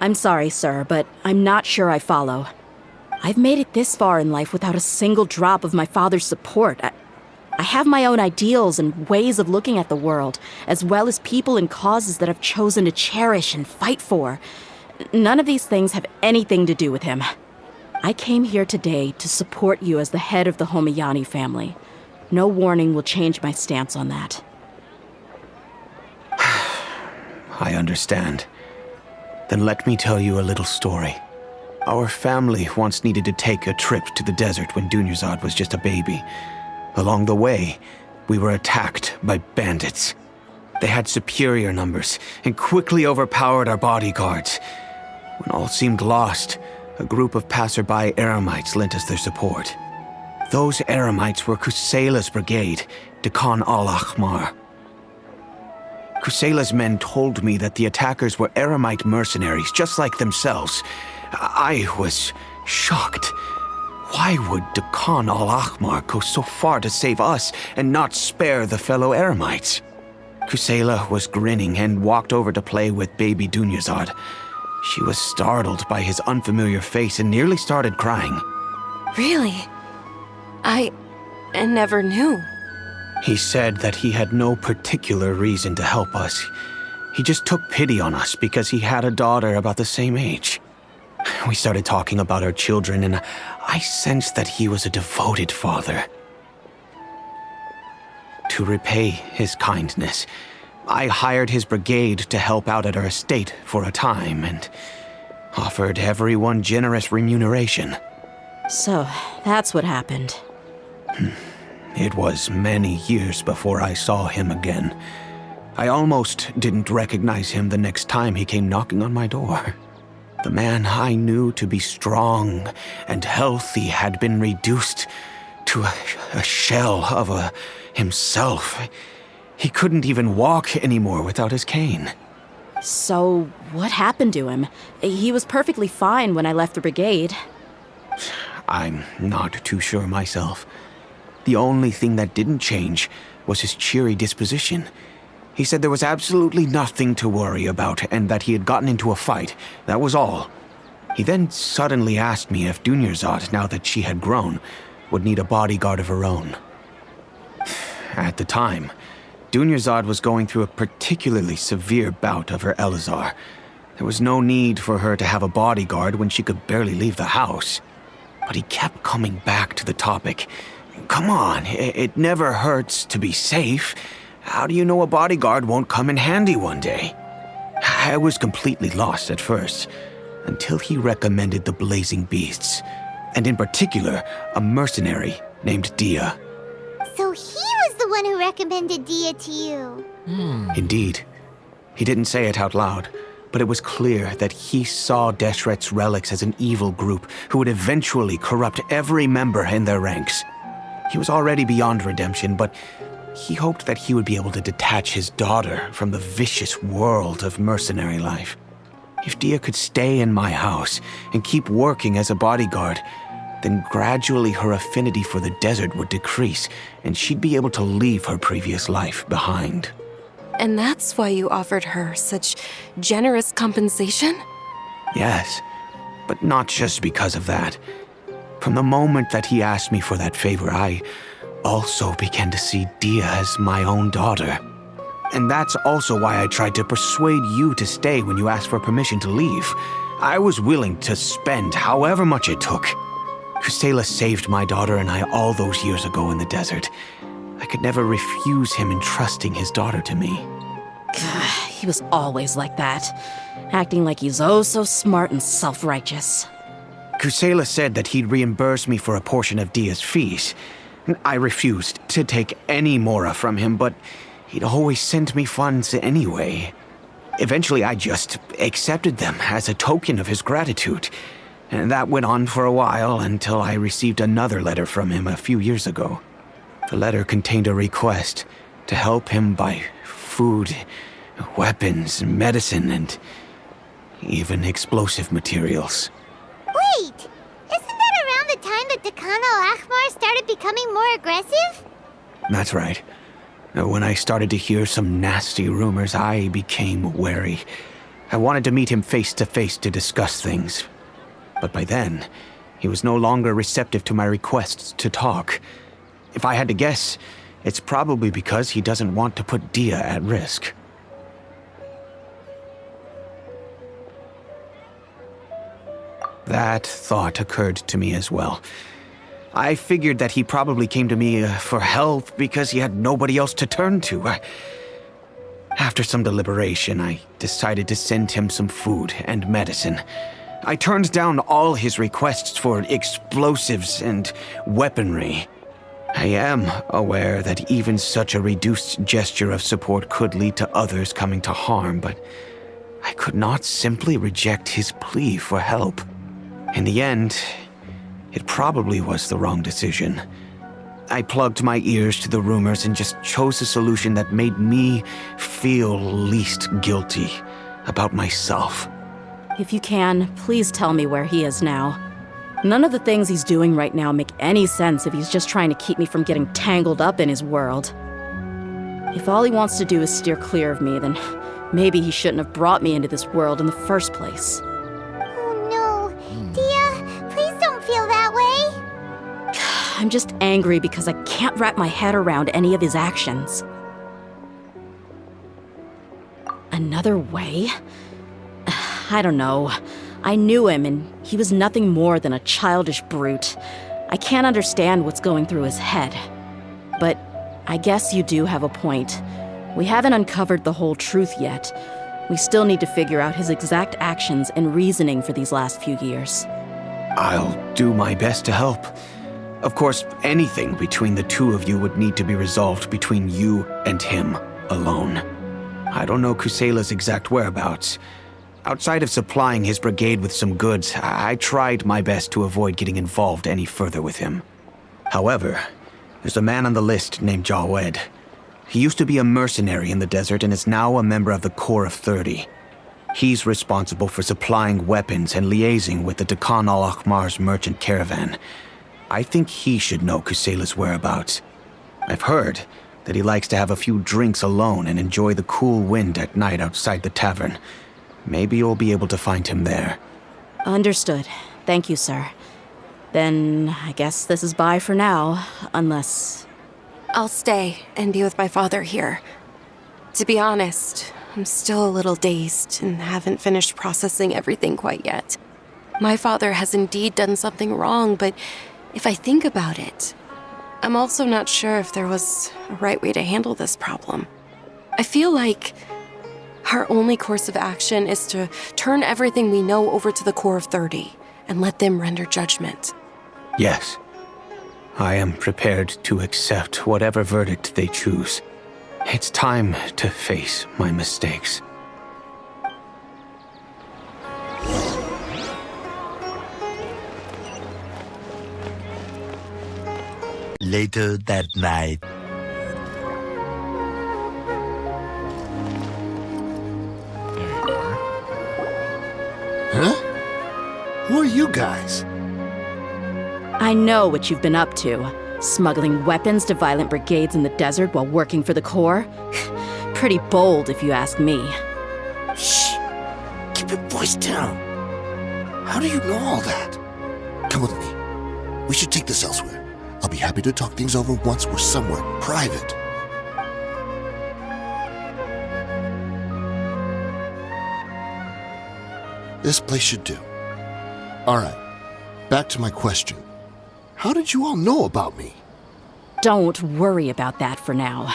B: I'm sorry, sir, but I'm not sure I follow. I've made it this far in life without a single drop of my father's support. I have my own ideals and ways of looking at the world, as well as people and causes that I've chosen to cherish and fight for. None of these things have anything to do with him. I came here today to support you as the head of the Homayani family. No warning will change my stance on that.
D: I understand. Then let me tell you a little story. Our family once needed to take a trip to the desert when Dunyarzad was just a baby. Along the way, we were attacked by bandits. They had superior numbers and quickly overpowered our bodyguards. When all seemed lost, a group of passerby Eremites lent us their support. Those Eremites were Kusela's brigade, Dehya al-Ahmar. Kusela's men told me that the attackers were Eremite mercenaries, just like themselves. I was shocked. Why would Dehya al-Ahmar go so far to save us and not spare the fellow Eremites? Kusela was grinning and walked over to play with baby Dunyarzad. She was startled by his unfamiliar face and nearly started crying.
C: Really? I never knew.
D: He said that he had no particular reason to help us. He just took pity on us because he had a daughter about the same age. We started talking about our children, and I sensed that he was a devoted father. To repay his kindness, I hired his brigade to help out at our estate for a time and offered everyone generous remuneration.
B: So, that's what happened.
D: It was many years before I saw him again. I almost didn't recognize him the next time he came knocking on my door. The man I knew to be strong and healthy had been reduced to a shell of himself. He couldn't even walk anymore without his cane.
B: So, what happened to him? He was perfectly fine when I left the brigade.
D: I'm not too sure myself. The only thing that didn't change was his cheery disposition. He said there was absolutely nothing to worry about and that he had gotten into a fight. That was all. He then suddenly asked me if Dunyarzad, now that she had grown, would need a bodyguard of her own. At the time, Dunyarzad was going through a particularly severe bout of her Elazar. There was no need for her to have a bodyguard when she could barely leave the house. But he kept coming back to the topic. Come on, it never hurts to be safe. How do you know a bodyguard won't come in handy one day? I was completely lost at first, until he recommended the Blazing Beasts, and in particular, a mercenary named Dehya.
A: So he was the one who recommended Dehya to you.
D: Indeed, He didn't say it out loud, but it was clear that he saw Deshret's relics as an evil group who would eventually corrupt every member in their ranks. He was already beyond redemption, but he hoped that he would be able to detach his daughter from the vicious world of mercenary life. If Dehya could stay in my house and keep working as a bodyguard, then gradually her affinity for the desert would decrease, and she'd be able to leave her previous life behind.
C: And that's why you offered her such generous compensation?
D: Yes, but not just because of that. From the moment that he asked me for that favor, I also began to see Dehya as my own daughter. And that's also why I tried to persuade you to stay when you asked for permission to leave. I was willing to spend however much it took. Kusela saved my daughter and I all those years ago in the desert. I could never refuse him entrusting his daughter to me.
B: He was always like that, acting like he's oh so smart and self-righteous.
D: Kusela said that he'd reimburse me for a portion of Dehya's fees. I refused to take any mora from him, but he'd always sent me funds anyway. Eventually, I just accepted them as a token of his gratitude. And that went on for a while until I received another letter from him a few years ago. The letter contained a request to help him buy food, weapons, medicine, and even explosive materials.
A: Wait! Isn't that around the time that Dakan al-Ahmar started becoming more aggressive?
D: That's right. When I started to hear some nasty rumors, I became wary. I wanted to meet him face to face to discuss things. But by then, he was no longer receptive to my requests to talk. If I had to guess, it's probably because he doesn't want to put Dehya at risk. That thought occurred to me as well. I figured that he probably came to me for help because he had nobody else to turn to. After some deliberation, I decided to send him some food and medicine. I turned down all his requests for explosives and weaponry. I am aware that even such a reduced gesture of support could lead to others coming to harm, but I could not simply reject his plea for help. In the end, it probably was the wrong decision. I plugged my ears to the rumors and just chose a solution that made me feel least guilty about myself.
B: If you can, please tell me where he is now. None of the things he's doing right now make any sense if he's just trying to keep me from getting tangled up in his world. If all he wants to do is steer clear of me, then maybe he shouldn't have brought me into this world in the first place.
A: Oh no. Dehya, please don't feel that way.
B: I'm just angry because I can't wrap my head around any of his actions. Another way? I don't know. I knew him, and he was nothing more than a childish brute. I can't understand what's going through his head. But I guess you do have a point. We haven't uncovered the whole truth yet. We still need to figure out his exact actions and reasoning for these last few years.
D: I'll do my best to help. Of course, anything between the two of you would need to be resolved between you and him alone. I don't know Kusela's exact whereabouts. Outside of supplying his brigade with some goods, I tried my best to avoid getting involved any further with him. However, there's a man on the list named Jawed. He used to be a mercenary in the desert and is now a member of the Corps of 30. He's responsible for supplying weapons and liaising with the Dakan al-Ahmar's merchant caravan. I think he should know Kusela's whereabouts. I've heard that he likes to have a few drinks alone and enjoy the cool wind at night outside the tavern. Maybe you'll be able to find him there.
B: Understood. Thank you, sir. Then I guess this is bye for now, unless...
C: I'll stay and be with my father here. To be honest, I'm still a little dazed and haven't finished processing everything quite yet. My father has indeed done something wrong, but if I think about it, I'm also not sure if there was a right way to handle this problem. I feel like our only course of action is to turn everything we know over to the Corps of 30 and let them render judgment.
D: Yes. I am prepared to accept whatever verdict they choose. It's time to face my mistakes.
I: later that night.
G: There you are.
J: Huh? Who are you guys?
B: I know what you've been up to. Smuggling weapons to violent brigades in the desert while working for the Corps? Pretty bold, if you ask me.
J: Shh! Keep your voice down. How do you know all that? Come with me. We should take this elsewhere. I'll be happy to talk things over once we're somewhere private. This place should do. All right. Back to my question. How did you all know about me?
B: Don't worry about that for now.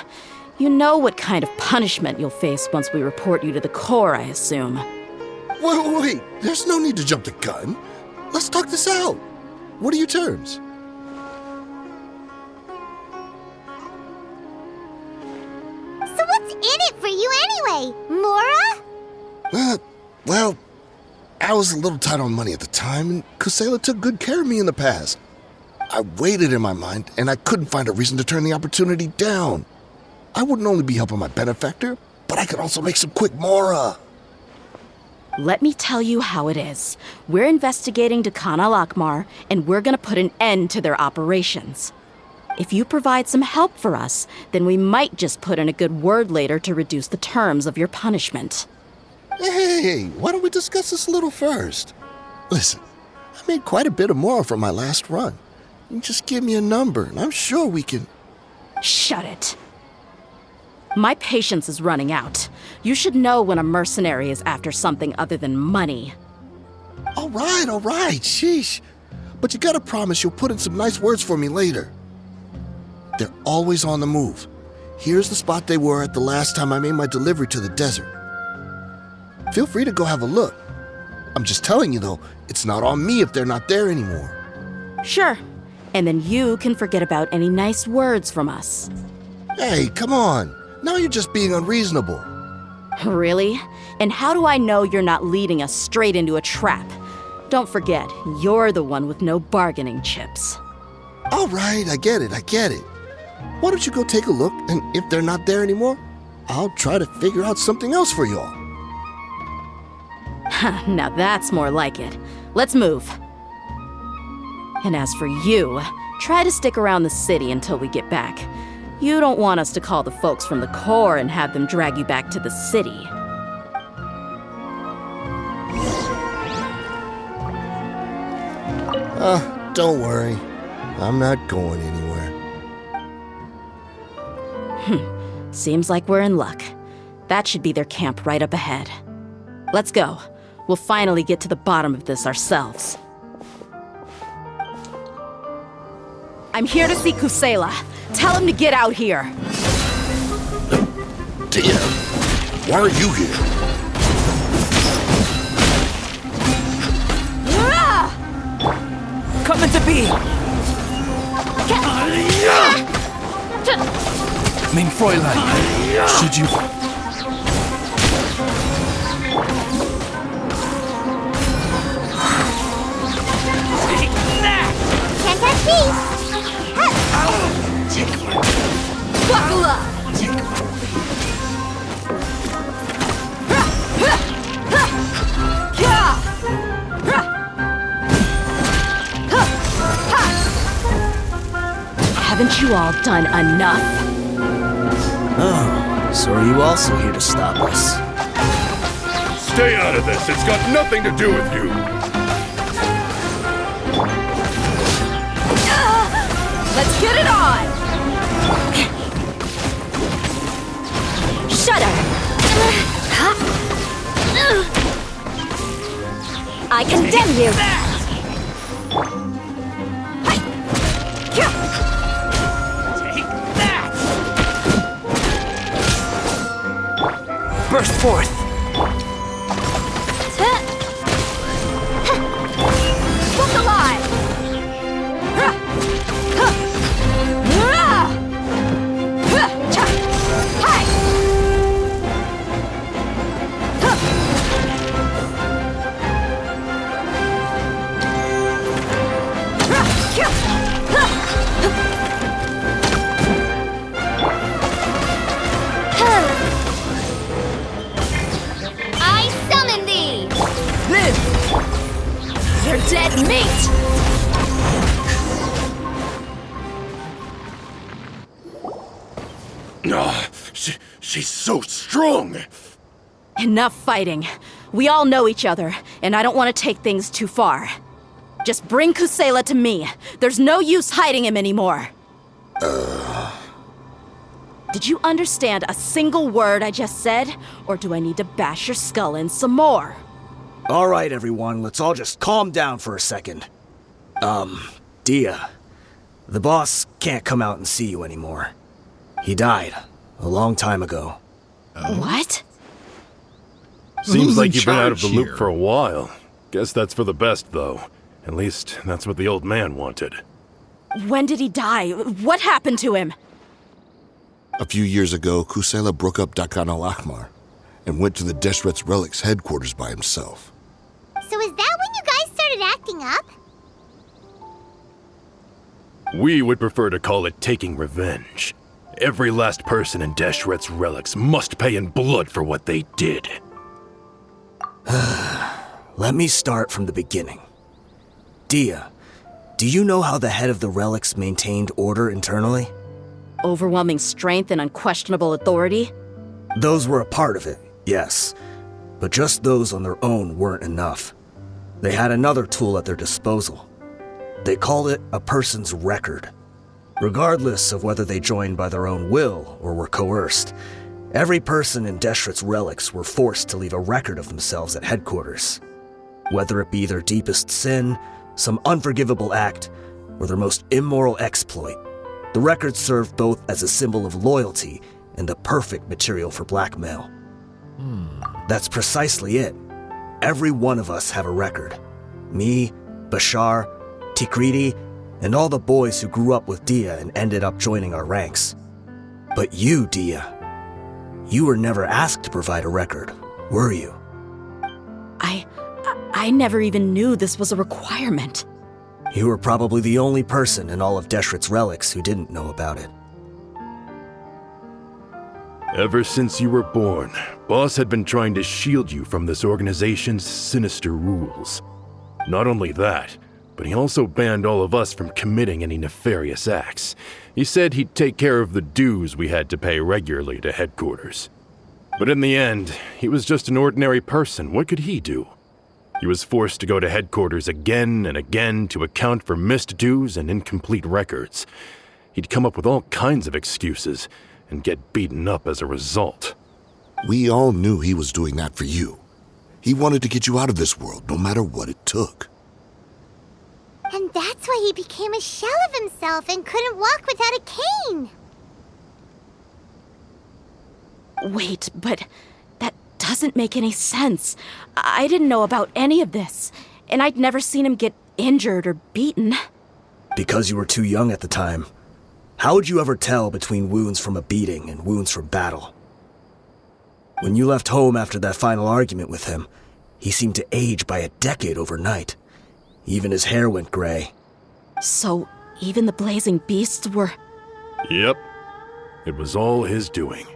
B: You know what kind of punishment you'll face once we report you to the Corps, I assume.
J: Wait. There's no need to jump the gun. Let's talk this out. What are your terms?
A: So what's in it for you anyway, Mora?
J: Well, I was a little tight on money at the time, and Kusela took good care of me in the past. I weighed it in my mind, and I couldn't find a reason to turn the opportunity down. I wouldn't only be helping my benefactor, but I could also make some quick Mora.
B: Let me tell you how it is. We're investigating Dehya Lakmar, and we're gonna put an end to their operations. If you provide some help for us, then we might just put in a good word later to reduce the terms of your punishment.
J: Hey, why don't we discuss this a little first? Listen, I made quite a bit of Mora from my last run. You just give me a number, and I'm sure we can...
B: Shut it. My patience is running out. You should know when a mercenary is after something other than money.
J: All right, sheesh. But you gotta promise you'll put in some nice words for me later. They're always on the move. Here's the spot they were at the last time I made my delivery to the desert. Feel free to go have a look. I'm just telling you, though, it's not on me if they're not there anymore.
B: Sure. And then you can forget about any nice words from us.
J: Hey, come on. Now you're just being unreasonable.
B: Really? And how do I know you're not leading us straight into a trap? Don't forget, you're the one with no bargaining chips.
J: All right, I get it. Why don't you go take a look, and if they're not there anymore, I'll try to figure out something else for y'all.
B: Now that's more like it. Let's move. And as for you, try to stick around the city until we get back. You don't want us to call the folks from the Corps and have them drag you back to the city.
J: Don't worry. I'm not going anywhere.
B: Seems like we're in luck. That should be their camp right up ahead. Let's go. We'll finally get to the bottom of this ourselves. I'm here to see Kusela. Tell him to get out here.
J: Dehya, why are you here?
K: Coming to be! Mein Fräulein, should you...
A: Can't catch me!
B: Buckle up! Haven't you all done enough?
H: Oh, so are you also here to stop us?
L: Stay out of this. It's got nothing to do with you.
B: Let's get it on! Shut her! I condemn you!
K: Burst forth!
B: Look alive!
C: dead meat!
L: She's so strong!
B: Enough fighting. We all know each other, and I don't want to take things too far. Just bring Kusela to me. There's no use hiding him anymore. Did you understand a single word I just said? Or do I need to bash your skull in some more?
H: All right, everyone, let's all just calm down for a second. Dehya, the boss can't come out and see you anymore. He died a long time ago.
B: What?
L: Seems
G: Who's
L: like
G: in
L: you've been out of
G: charge
L: the loop
G: here?
L: for a while. Guess that's for the best, though. At least, that's what the old man wanted.
B: When did he die? What happened to him?
J: A few years ago, Kusela broke up Dakan al-Ahmar and went to the Deshret's Relics headquarters by himself.
A: So is that when you guys started acting up?
L: We would prefer to call it taking revenge. Every last person in Deshret's Relics must pay in blood for what they did.
H: Let me start from the beginning. Dehya, do you know how the head of the Relics maintained order internally?
B: Overwhelming strength and unquestionable authority?
H: Those were a part of it, yes. But just those on their own weren't enough. They had another tool at their disposal. They called it a person's record. Regardless of whether they joined by their own will or were coerced, every person in Deshret's Relics were forced to leave a record of themselves at headquarters. Whether it be their deepest sin, some unforgivable act, or their most immoral exploit, the record served both as a symbol of loyalty and the perfect material for blackmail. That's precisely it. Every one of us have a record. Me, Bashar, Tikriti, and all the boys who grew up with Dehya and ended up joining our ranks. But you, Dehya, you were never asked to provide a record, were you?
B: I never even knew this was a requirement.
H: You were probably the only person in all of Deshret's Relics who didn't know about it.
L: Ever since you were born, Boss had been trying to shield you from this organization's sinister rules. Not only that, but he also banned all of us from committing any nefarious acts. He said he'd take care of the dues we had to pay regularly to headquarters. But in the end, he was just an ordinary person. What could he do? He was forced to go to headquarters again and again to account for missed dues and incomplete records. He'd come up with all kinds of excuses and get beaten up as a result.
J: We all knew he was doing that for you. He wanted to get you out of this world, no matter what it took.
A: And that's why he became a shell of himself and couldn't walk without a cane.
B: Wait, but that doesn't make any sense. I didn't know about any of this, and I'd never seen him get injured or beaten.
H: Because you were too young at the time. How would you ever tell between wounds from a beating and wounds from battle? When you left home after that final argument with him, he seemed to age by a decade overnight. Even his hair went gray.
B: So, even the blazing beasts were...
L: Yep. It was all his doing.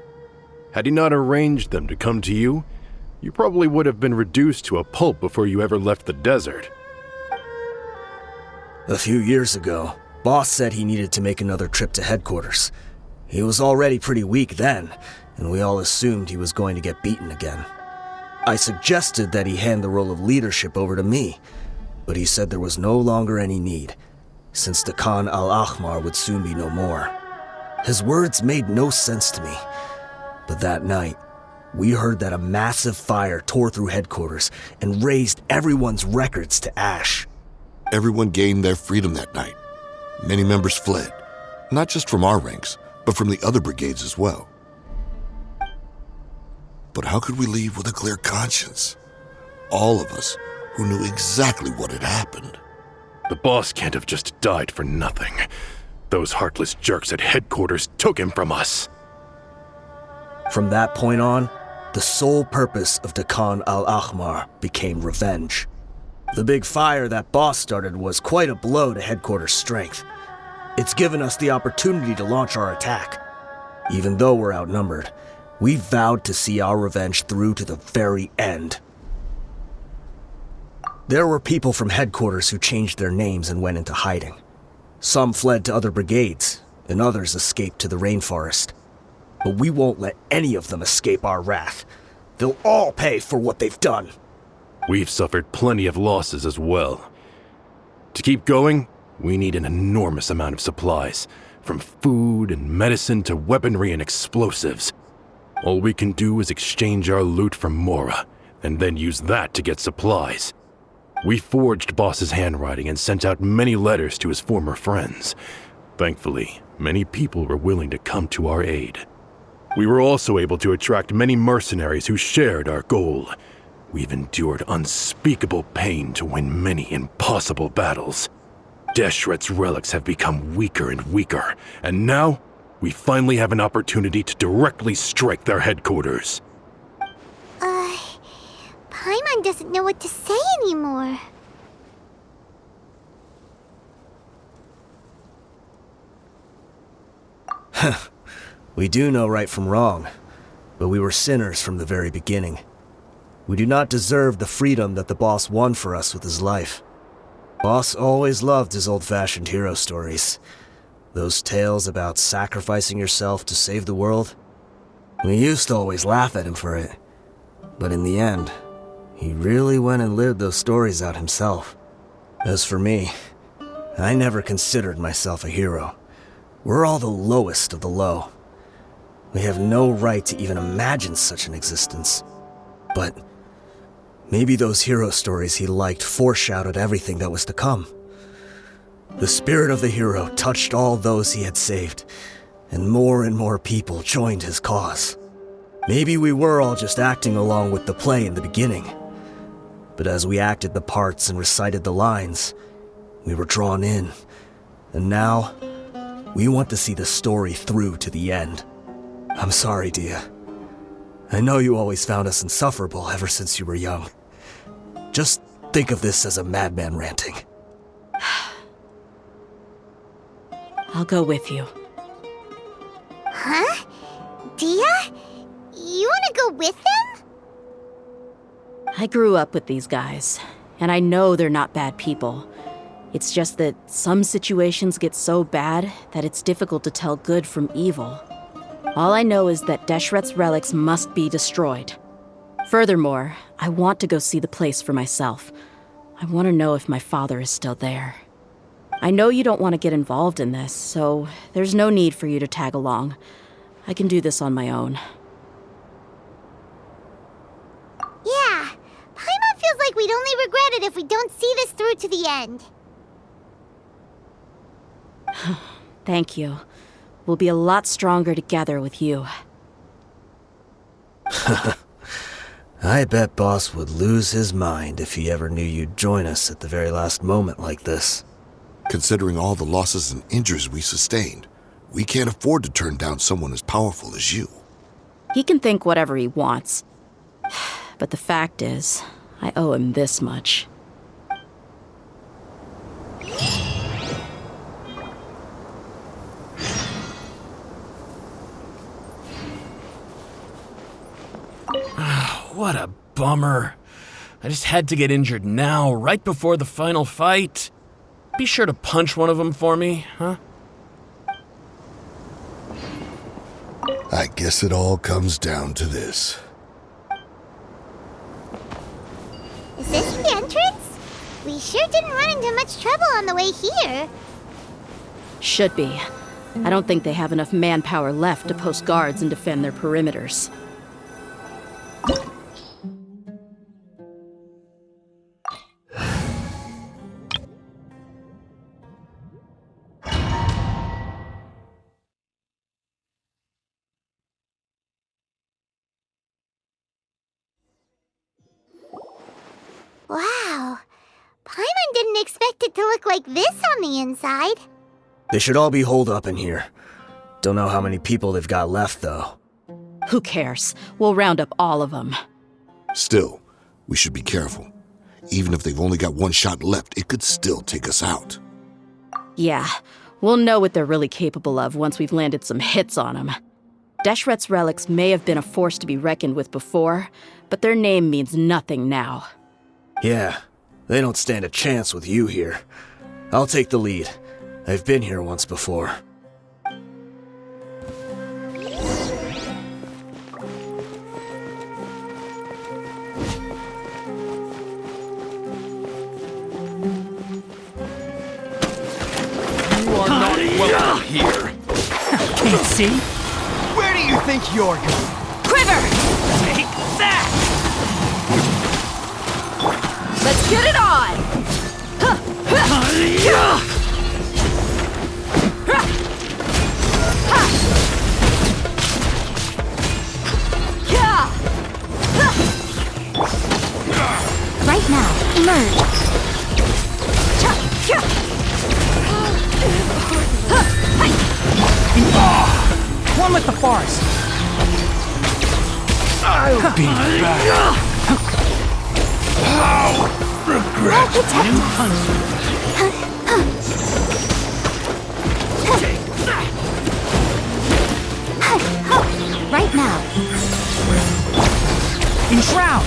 L: Had he not arranged them to come to you, you probably would have been reduced to a pulp before you ever left the desert.
H: A few years ago, Boss said he needed to make another trip to headquarters. He was already pretty weak then, and we all assumed he was going to get beaten again. I suggested that he hand the role of leadership over to me, but he said there was no longer any need, since Dakan al-Ahmar would soon be no more. His words made no sense to me, but that night, we heard that a massive fire tore through headquarters and razed everyone's records to ash.
J: Everyone gained their freedom that night. Many members fled, not just from our ranks, but from the other brigades as well. But how could we leave with a clear conscience? All of us who knew exactly what had happened.
L: The boss can't have just died for nothing. Those heartless jerks at headquarters took him from us.
H: From that point on, the sole purpose of Dakan al-Ahmar became revenge. The big fire that Boss started was quite a blow to headquarters' strength. It's given us the opportunity to launch our attack. Even though we're outnumbered, we vowed to see our revenge through to the very end. There were people from headquarters who changed their names and went into hiding. Some fled to other brigades, and others escaped to the rainforest. But we won't let any of them escape our wrath. They'll all pay for what they've done.
L: We've suffered plenty of losses as well. To keep going, we need an enormous amount of supplies, from food and medicine to weaponry and explosives. All we can do is exchange our loot from Mora, and then use that to get supplies. We forged Boss's handwriting and sent out many letters to his former friends. Thankfully, many people were willing to come to our aid. We were also able to attract many mercenaries who shared our goal. We've endured unspeakable pain to win many impossible battles. Deshret's relics have become weaker and weaker, and now we finally have an opportunity to directly strike their headquarters.
A: Paimon doesn't know what to say anymore.
H: We do know right from wrong, but we were sinners from the very beginning. We do not deserve the freedom that the boss won for us with his life. Boss always loved his old-fashioned hero stories. Those tales about sacrificing yourself to save the world. We used to always laugh at him for it, but in the end, he really went and lived those stories out himself. As for me, I never considered myself a hero. We're all the lowest of the low. We have no right to even imagine such an existence. But maybe those hero stories he liked foreshadowed everything that was to come. The spirit of the hero touched all those he had saved, and more people joined his cause. Maybe we were all just acting along with the play in the beginning. But as we acted the parts and recited the lines, we were drawn in. And now, we want to see the story through to the end. I'm sorry, Dehya. I know you always found us insufferable ever since you were young. Just think of this as a madman ranting.
B: I'll go with you.
A: Huh? Dehya? You want to go with them?
B: I grew up with these guys, and I know they're not bad people. It's just that some situations get so bad that it's difficult to tell good from evil. All I know is that Deshret's relics must be destroyed. Furthermore, I want to go see the place for myself. I want to know if my father is still there. I know you don't want to get involved in this, so there's no need for you to tag along. I can do this on my own.
A: Yeah, Paimon feels like we'd only regret it if we don't see this through to the end.
B: Thank you. We'll be a lot stronger together with you.
H: I bet Boss would lose his mind if he ever knew you'd join us at the very last moment like this.
J: Considering all the losses and injuries we sustained, we can't afford to turn down someone as powerful as you.
B: He can think whatever he wants. But the fact is, I owe him this much.
E: What a bummer. I just had to get injured now, right before the final fight. Be sure to punch one of them for me, huh?
J: I guess it all comes down to this.
A: Is this the entrance? We sure didn't run into much trouble on the way here.
B: Should be. I don't think they have enough manpower left to post guards and defend their perimeters.
A: Wow. Paimon didn't expect it to look like this on the inside.
H: They should all be holed up in here. Don't know how many people they've got left, though.
B: Who cares? We'll round up all of them.
J: Still, we should be careful. Even if they've only got one shot left, it could still take us out.
B: Yeah, we'll know what they're really capable of once we've landed some hits on them. Deshret's relics may have been a force to be reckoned with before, but their name means nothing now.
H: Yeah, They don't stand a chance with you here. I'll take the lead. I've been here once before.
K: You are not welcome here.
I: Can't see?
K: Where do you think you're going?
C: Quiver!
K: Take that!
C: Let's get it on!
A: Right now, emerge.
I: One with the forest.
K: I'll be back. How regret.
I: New punch.
A: Right now.
I: Enshroud.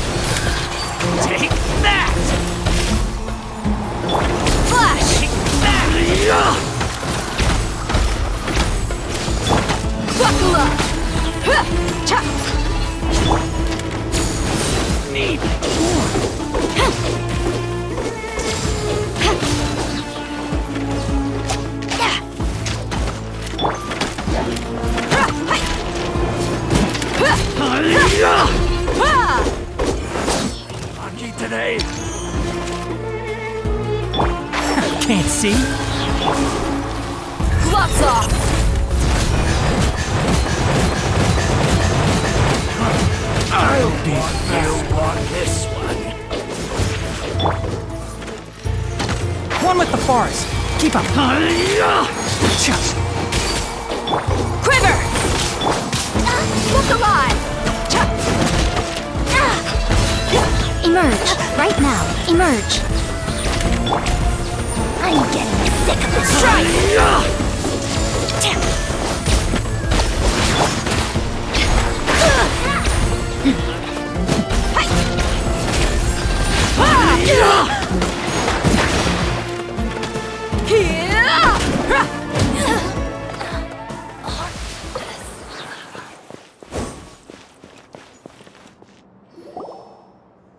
K: Take that!
C: Flash!
K: Take that!
C: Buckle up!
K: Need lucky today.
I: Can't see?
C: Gloves off!
K: I'll be back on this one.
I: One with the forest. Keep up.
C: Quiver! Look alive!
A: Emerge. Right now. Emerge. I'm getting sick of this.
C: Strike!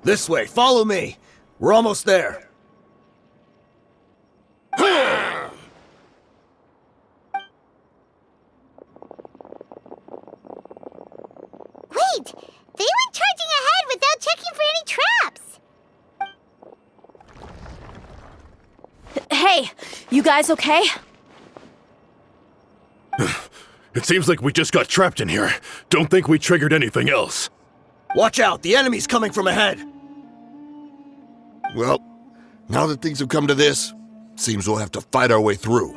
H: This way, follow me. We're almost there.
A: Wait! They went charging ahead without checking for any traps!
B: Hey, you guys okay?
L: It seems like we just got trapped in here. Don't think we triggered anything else.
H: Watch out, the enemy's coming from ahead.
J: Well, now that things have come to this, seems we'll have to fight our way through.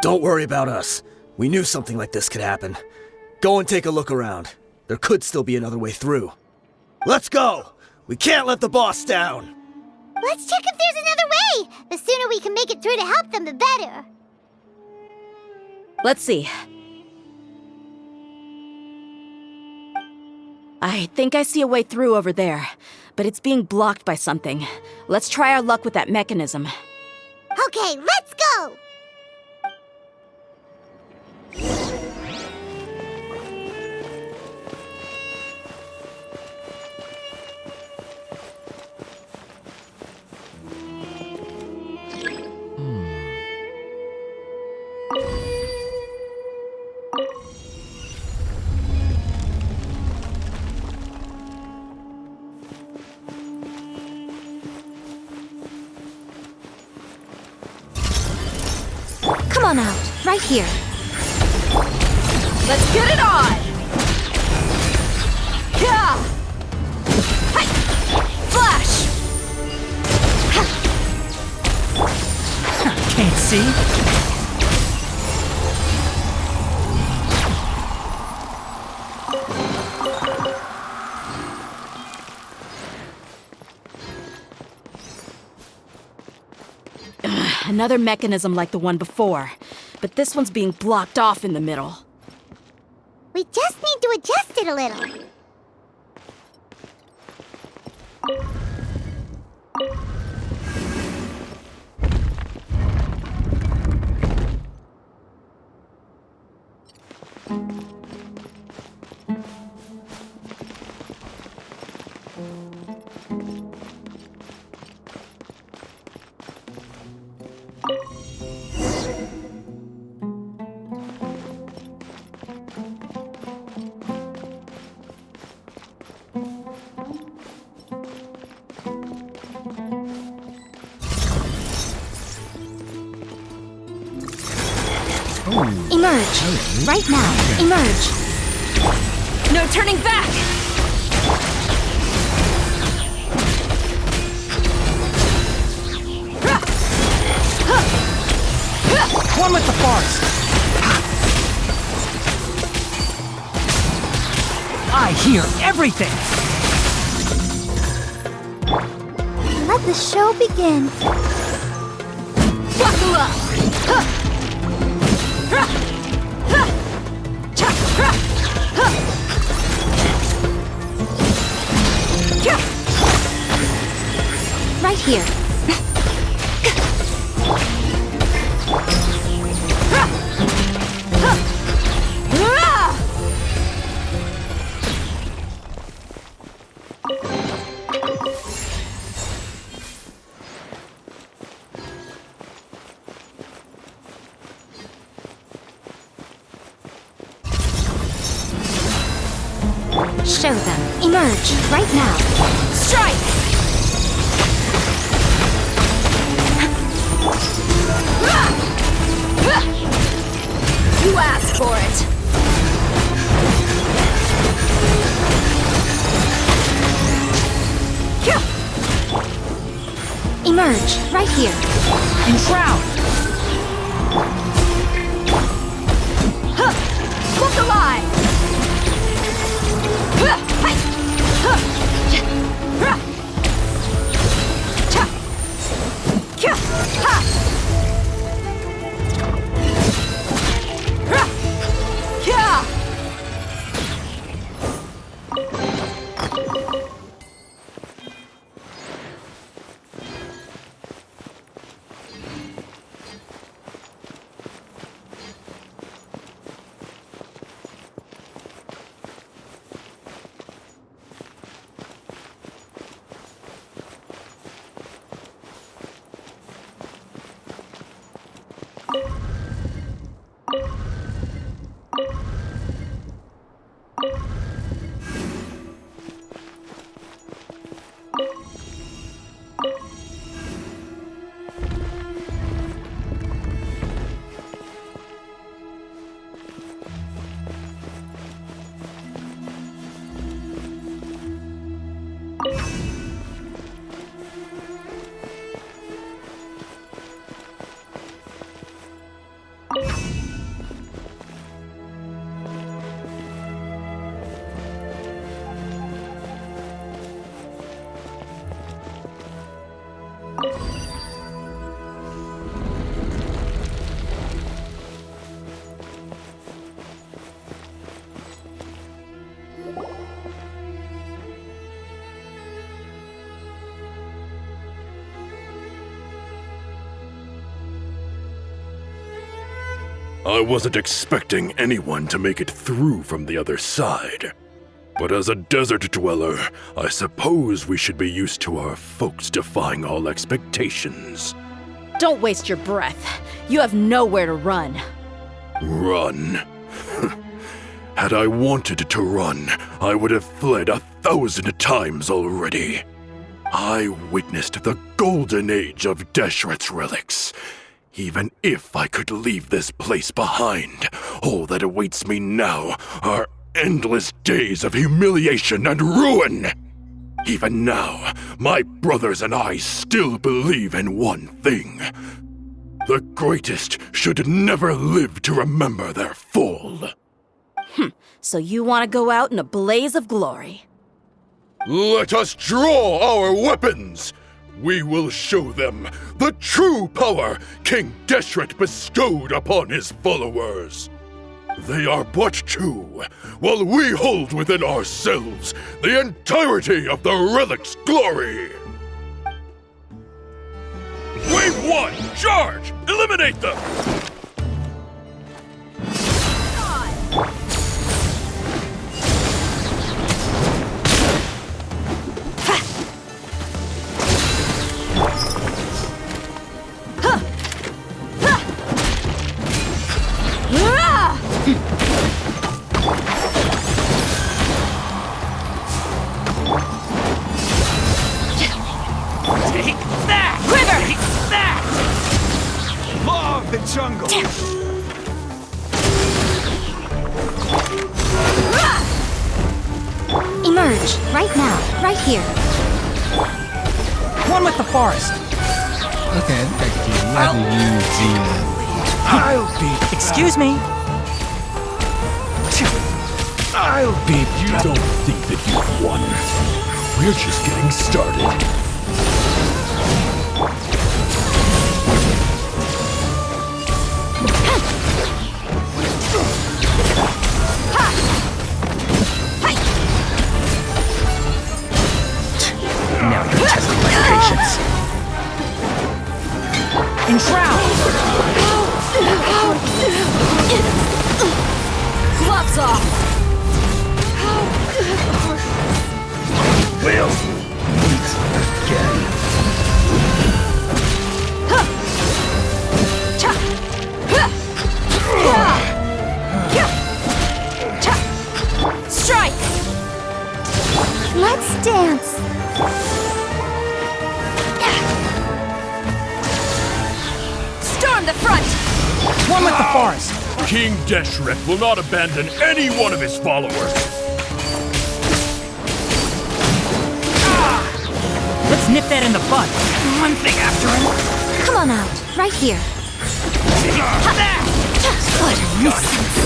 H: Don't worry about us. We knew something like this could happen. Go and take a look around. There could still be another way through. Let's go! We can't let the boss down!
A: Let's check if there's another way! The sooner we can make it through to help them, the better.
B: Let's see. I think I see a way through over there, but it's being blocked by something. Let's try our luck with that mechanism.
A: Okay, let's go! Come on out, right here.
C: Let's get it on! Yeah! Hi! Flash!
I: Can't see?
B: Another mechanism like the one before, but this one's being blocked off in the middle.
A: We just need to adjust it a little.
C: Emerge. Right now. Emerge. No turning back!
I: One with the forest. I hear everything.
A: Let the show begin.
C: Wakula! Right here. Show them. Emerge. Right now. Strike! You asked for it. Emerge. Right here.
I: Enshroud.
C: Look alive!
L: I wasn't expecting anyone to make it through from the other side. But as a desert dweller, I suppose we should be used to our folks defying all expectations.
B: Don't waste your breath. You have nowhere to run.
L: Run? Had I wanted to run, I would have fled 1,000 times already. I witnessed the golden age of Deshret's relics. Even if I could leave this place behind, all that awaits me now are endless days of humiliation and ruin. Even now, my brothers and I still believe in one thing. The greatest should never live to remember their fall.
B: So you want to go out in a blaze of glory?
L: Let us draw our weapons! We will show them the true power King Deshret bestowed upon his followers. They are but two, while we hold within ourselves the entirety of the relic's glory. Wave 1, charge! Eliminate them!
I: Take that! Quiver! Take that! Law of the jungle!
M: Emerge, right now, right here.
I: One with the forest.
G: Okay, I think I can use
I: I'll beat. Excuse me.
K: I'll beat you.
L: Don't think that you've won. We're just getting started.
I: Now you're testing my patience. Enshroud!
M: Gloves off!
K: We'll meet again.
M: Strike!
A: Let's dance.
M: Storm the front!
I: One with the forest.
L: King Deshret will not abandon any one of his followers.
I: Let's nip that in the bud. One thing after another.
M: Come on out, right here. What a nuisance.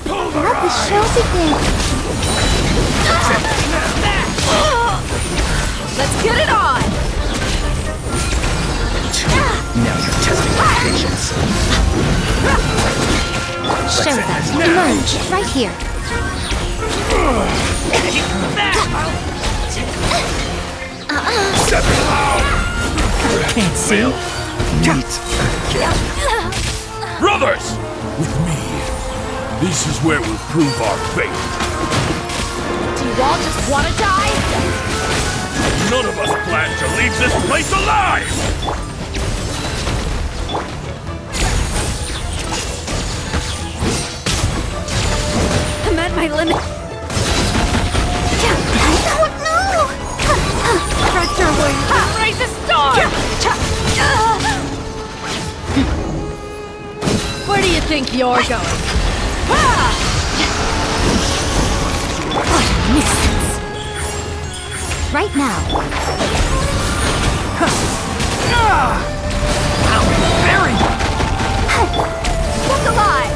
A: Let the show begin.
M: Let's get it on!
I: Now you're testing my patience.
M: Show them. Emerge, right here.
I: Can't see.
K: Meet again.
L: Brothers! With me, this is where we'll prove our faith.
M: Do you all just want to die?
L: None of us plan to leave this place alive!
M: I'm at my limit.
A: Oh no!
M: Spread your wings and raise a storm! Where do you think you're going? What a nuisance! Right now.
I: I'll bury you.
M: Look alive!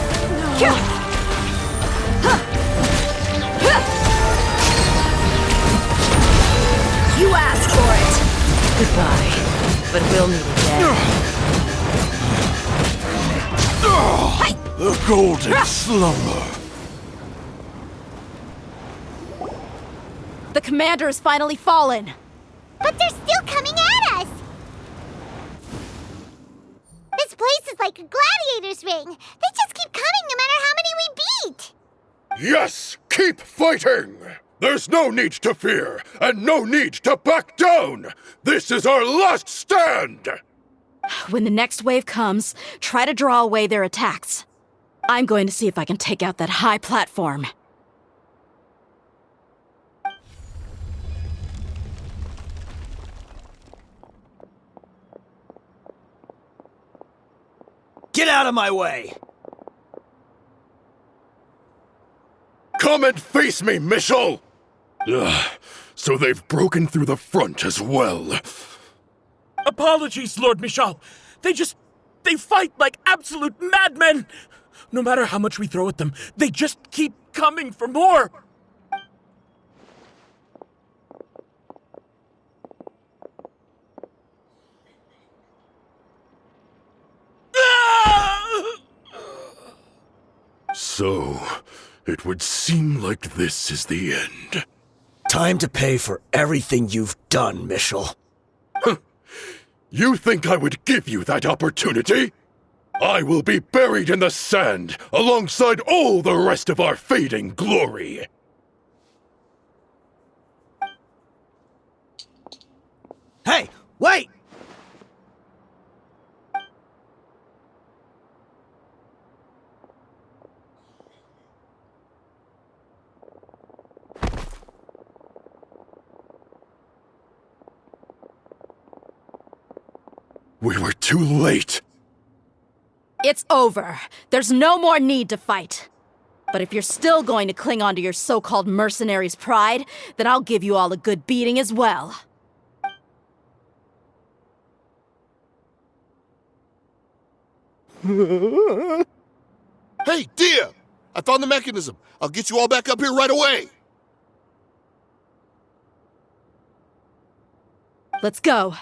M: You asked for it. Goodbye. But we'll meet again.
K: The golden slumber.
B: The commander has finally fallen.
A: But they're still coming at us! This place is like a gladiator's ring. They just keep coming no matter how many we beat!
L: Yes, keep fighting! There's no need to fear, and no need to back down! This is our last stand!
B: When the next wave comes, try to draw away their attacks. I'm going to see if I can take out that high platform.
H: Get out of my way!
L: Come and face me, Michel! Ugh, so they've broken through the front as well.
E: Apologies, Lord Michal. They fight like absolute madmen. No matter how much we throw at them, they just keep coming for more.
L: So, it would seem like this is the end.
H: Time to pay for everything you've done, Michel.
L: You think I would give you that opportunity? I will be buried in the sand alongside all the rest of our fading glory.
H: Hey, wait!
L: We were too late.
B: It's over. There's no more need to fight. But if you're still going to cling on to your so-called mercenary's pride, then I'll give you all a good beating as well.
J: Hey, Dehya! I found the mechanism. I'll get you all back up here right away.
B: Let's go.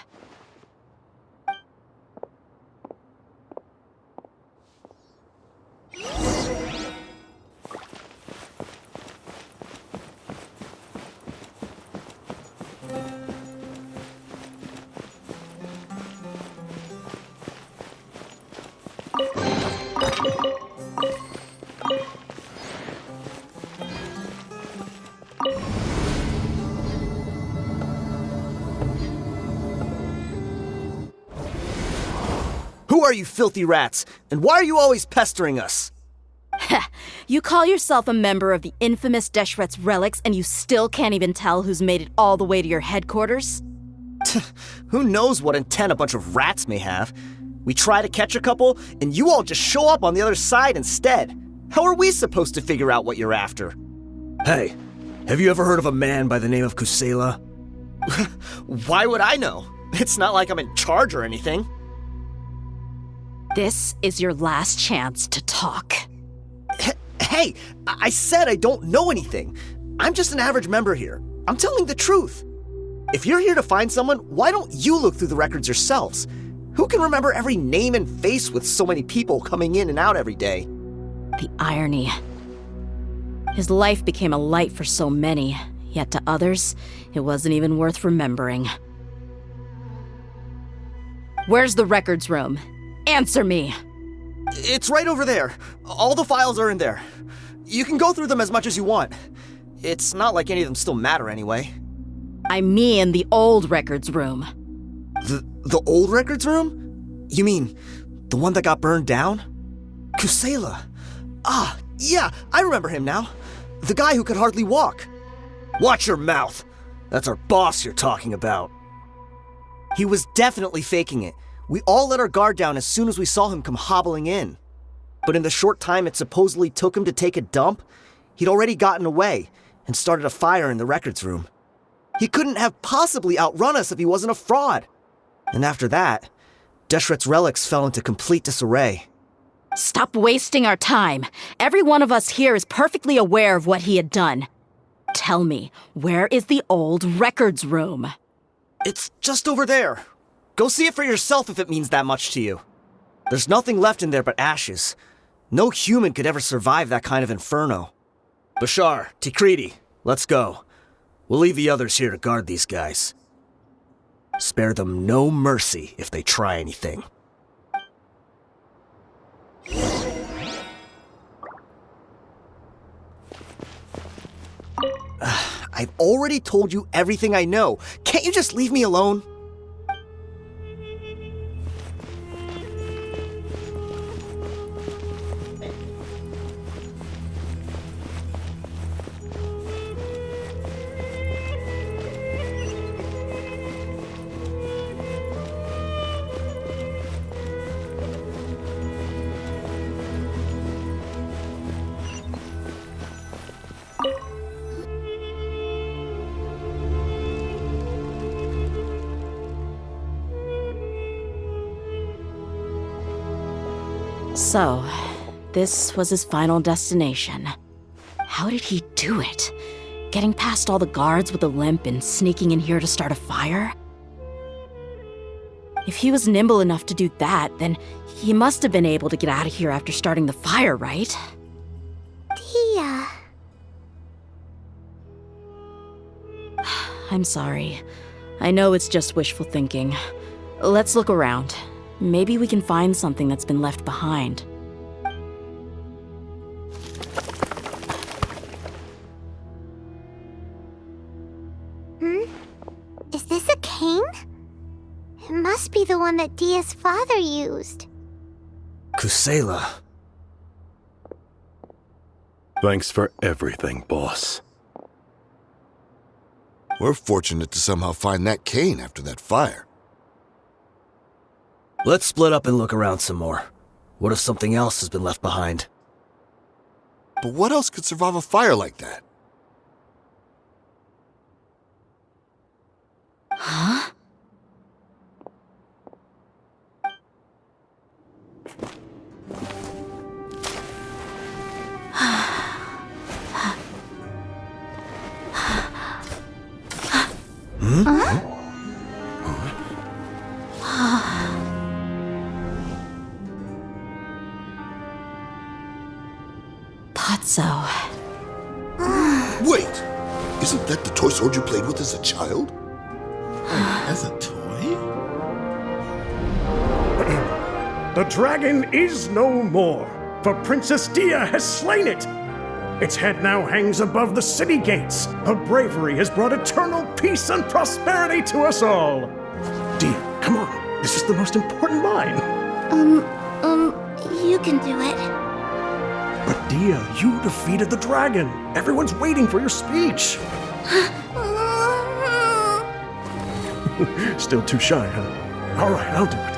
H: Who are you filthy rats? And why are you always pestering us?
B: You call yourself a member of the infamous Deshret's relics and you still can't even tell who's made it all the way to your headquarters?
H: Who knows what intent a bunch of rats may have? We try to catch a couple, and you all just show up on the other side instead. How are we supposed to figure out what you're after? Hey, have you ever heard of a man by the name of Kusela? Why would I know? It's not like I'm in charge or anything.
B: This is your last chance to talk.
H: Hey, I said I don't know anything. I'm just an average member here. I'm telling the truth. If you're here to find someone, why don't you look through the records yourselves? Who can remember every name and face with so many people coming in and out every day?
B: The irony. His life became a light for so many, yet to others, it wasn't even worth remembering. Where's the records room? Answer me!
H: It's right over there. All the files are in there. You can go through them as much as you want. It's not like any of them still matter anyway.
B: I mean the old records room.
H: The old records room? You mean the one that got burned down? Kusela. Ah, yeah, I remember him now. The guy who could hardly walk. Watch your mouth. That's our boss you're talking about. He was definitely faking it. We all let our guard down as soon as we saw him come hobbling in. But in the short time it supposedly took him to take a dump, he'd already gotten away and started a fire in the records room. He couldn't have possibly outrun us if he wasn't a fraud. And after that, Deshret's relics fell into complete disarray.
B: Stop wasting our time. Every one of us here is perfectly aware of what he had done. Tell me, where is the old records room?
H: It's just over there. Go see it for yourself if it means that much to you. There's nothing left in there but ashes. No human could ever survive that kind of inferno. Bashar, Tikriti, let's go. We'll leave the others here to guard these guys. Spare them no mercy if they try anything. I've already told you everything I know. Can't you just leave me alone?
B: So, this was his final destination. How did he do it? Getting past all the guards with a limp and sneaking in here to start a fire? If he was nimble enough to do that, then he must have been able to get out of here after starting the fire, right?
A: Dehya.
B: I'm sorry. I know it's just wishful thinking. Let's look around. Maybe we can find something that's been left behind.
A: Is this a cane? It must be the one that Dehya's father used.
H: Kusela.
L: Thanks for everything, boss.
J: We're fortunate to somehow find that cane after that fire.
H: Let's split up and look around some more. What if something else has been left behind?
J: But what else could survive a fire like that?
B: Huh? Thought so.
J: Wait! Isn't that the toy sword you played with as a child?
G: That's a toy?
K: The dragon is no more, for Princess Dehya has slain it. Its head now hangs above the city gates. Her bravery has brought eternal peace and prosperity to us all. Dehya, come on. This is the most important line.
A: You can do it.
K: But Dehya, you defeated the dragon. Everyone's waiting for your speech. Still too shy, huh? All right, I'll do it.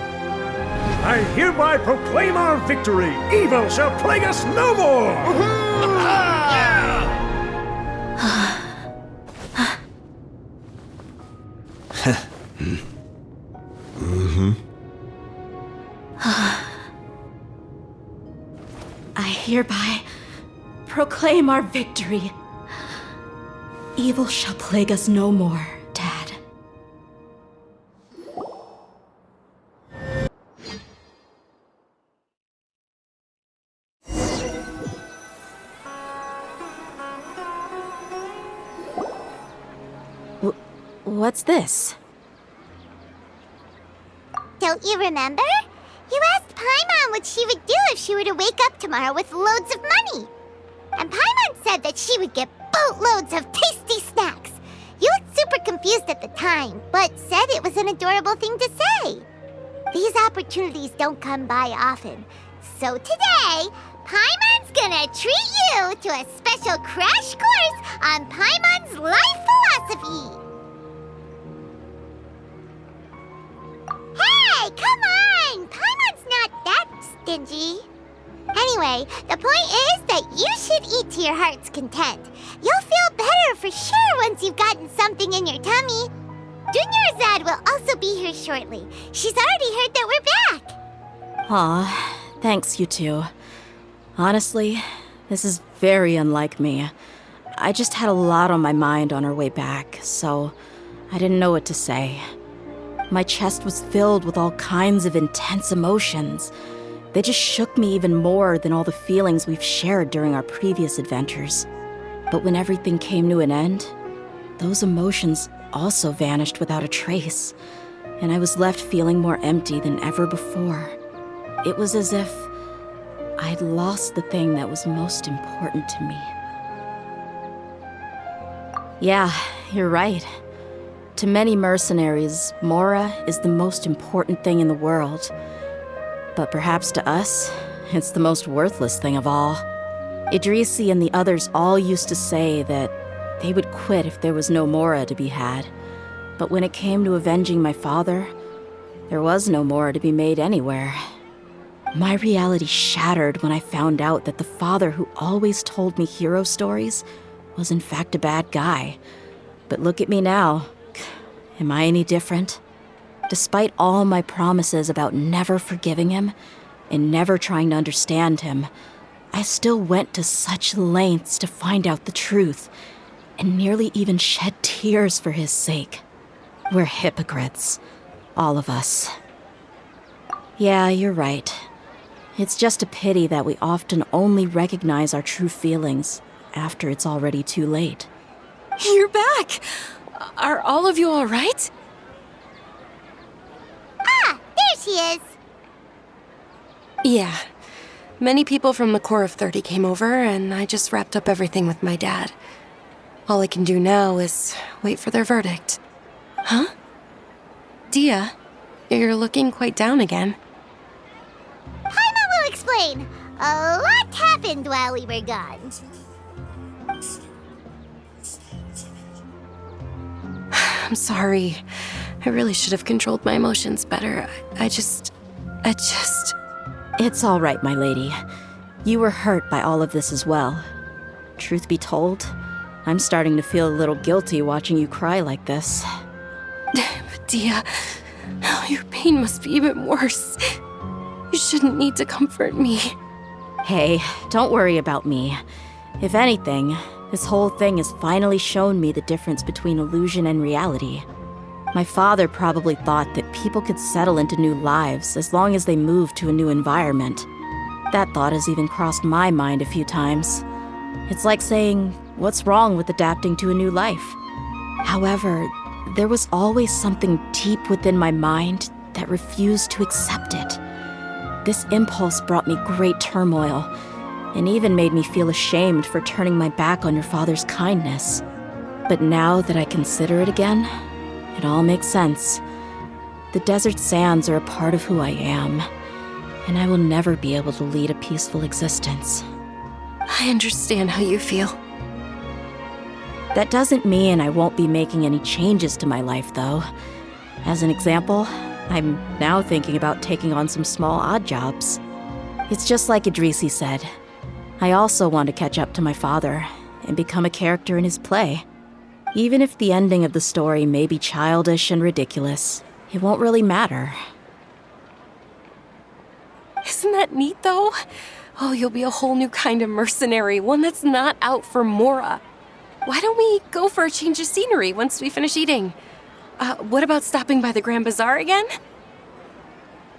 K: I hereby proclaim our victory. Evil shall plague us no more.
B: I hereby proclaim our victory. Evil shall plague us no more, Dad. What's this?
A: Don't you remember? You asked Paimon what she would do if she were to wake up tomorrow with loads of money. And Paimon said that she would get boatloads of tasty snacks. You looked super confused at the time, but said it was an adorable thing to say. These opportunities don't come by often. So today, Paimon's gonna treat you to a special crash course on Paimon's life philosophy. Hey, come on! Paimon's not that stingy. Anyway, the point is that you should eat to your heart's content. You'll feel better for sure once you've gotten something in your tummy. Dunyarzad will also be here shortly. She's already heard that we're back.
B: Aw, thanks, you two. Honestly, this is very unlike me. I just had a lot on my mind on our way back, so I didn't know what to say. My chest was filled with all kinds of intense emotions. They just shook me even more than all the feelings we've shared during our previous adventures. But when everything came to an end, those emotions also vanished without a trace, and I was left feeling more empty than ever before. It was as if I'd lost the thing that was most important to me. Yeah, you're right. To many mercenaries, Mora is the most important thing in the world. But perhaps to us, it's the most worthless thing of all. Idrisi and the others all used to say that they would quit if there was no Mora to be had. But when it came to avenging my father, there was no Mora to be made anywhere. My reality shattered when I found out that the father who always told me hero stories was in fact a bad guy. But look at me now. Am I any different? Despite all my promises about never forgiving him and never trying to understand him, I still went to such lengths to find out the truth and nearly even shed tears for his sake. We're hypocrites, all of us. Yeah, you're right. It's just a pity that we often only recognize our true feelings after it's already too late.
C: You're back! Are all of you all right?
A: Ah, there she is.
C: Yeah. Many people from the Corps of 30 came over, and I just wrapped up everything with my dad. All I can do now is wait for their verdict. Huh? Dehya, you're looking quite down again.
A: Paimon will explain. A lot happened while we were gone.
C: I'm sorry. I really should have controlled my emotions better. I just...
B: It's all right, my lady. You were hurt by all of this as well. Truth be told, I'm starting to feel a little guilty watching you cry like this.
C: But Dehya, your pain must be even worse. You shouldn't need to comfort me.
B: Hey, don't worry about me. If anything, this whole thing has finally shown me the difference between illusion and reality. My father probably thought that people could settle into new lives as long as they moved to a new environment. That thought has even crossed my mind a few times. It's like saying, what's wrong with adapting to a new life? However, there was always something deep within my mind that refused to accept it. This impulse brought me great turmoil, and even made me feel ashamed for turning my back on your father's kindness. But now that I consider it again, it all makes sense. The desert sands are a part of who I am, and I will never be able to lead a peaceful existence.
C: I understand how you feel.
B: That doesn't mean I won't be making any changes to my life, though. As an example, I'm now thinking about taking on some small odd jobs. It's just like Idrisi said. I also want to catch up to my father and become a character in his play. Even if the ending of the story may be childish and ridiculous, it won't really matter.
C: Isn't that neat, though? Oh, you'll be a whole new kind of mercenary, one that's not out for Mora. Why don't we go for a change of scenery once we finish eating? What about stopping by the Grand Bazaar again?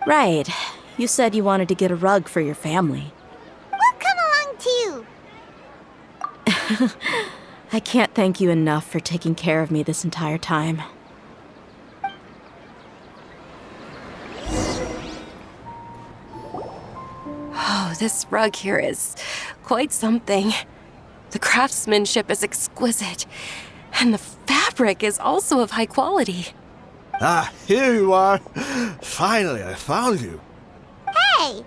B: Right. You said you wanted to get a rug for your family.
A: We'll come along too.
B: I can't thank you enough for taking care of me this entire time.
C: Oh, this rug here is quite something. The craftsmanship is exquisite, and the fabric is also of high quality.
H: Ah, here you are. Finally, I found you.
A: Hey!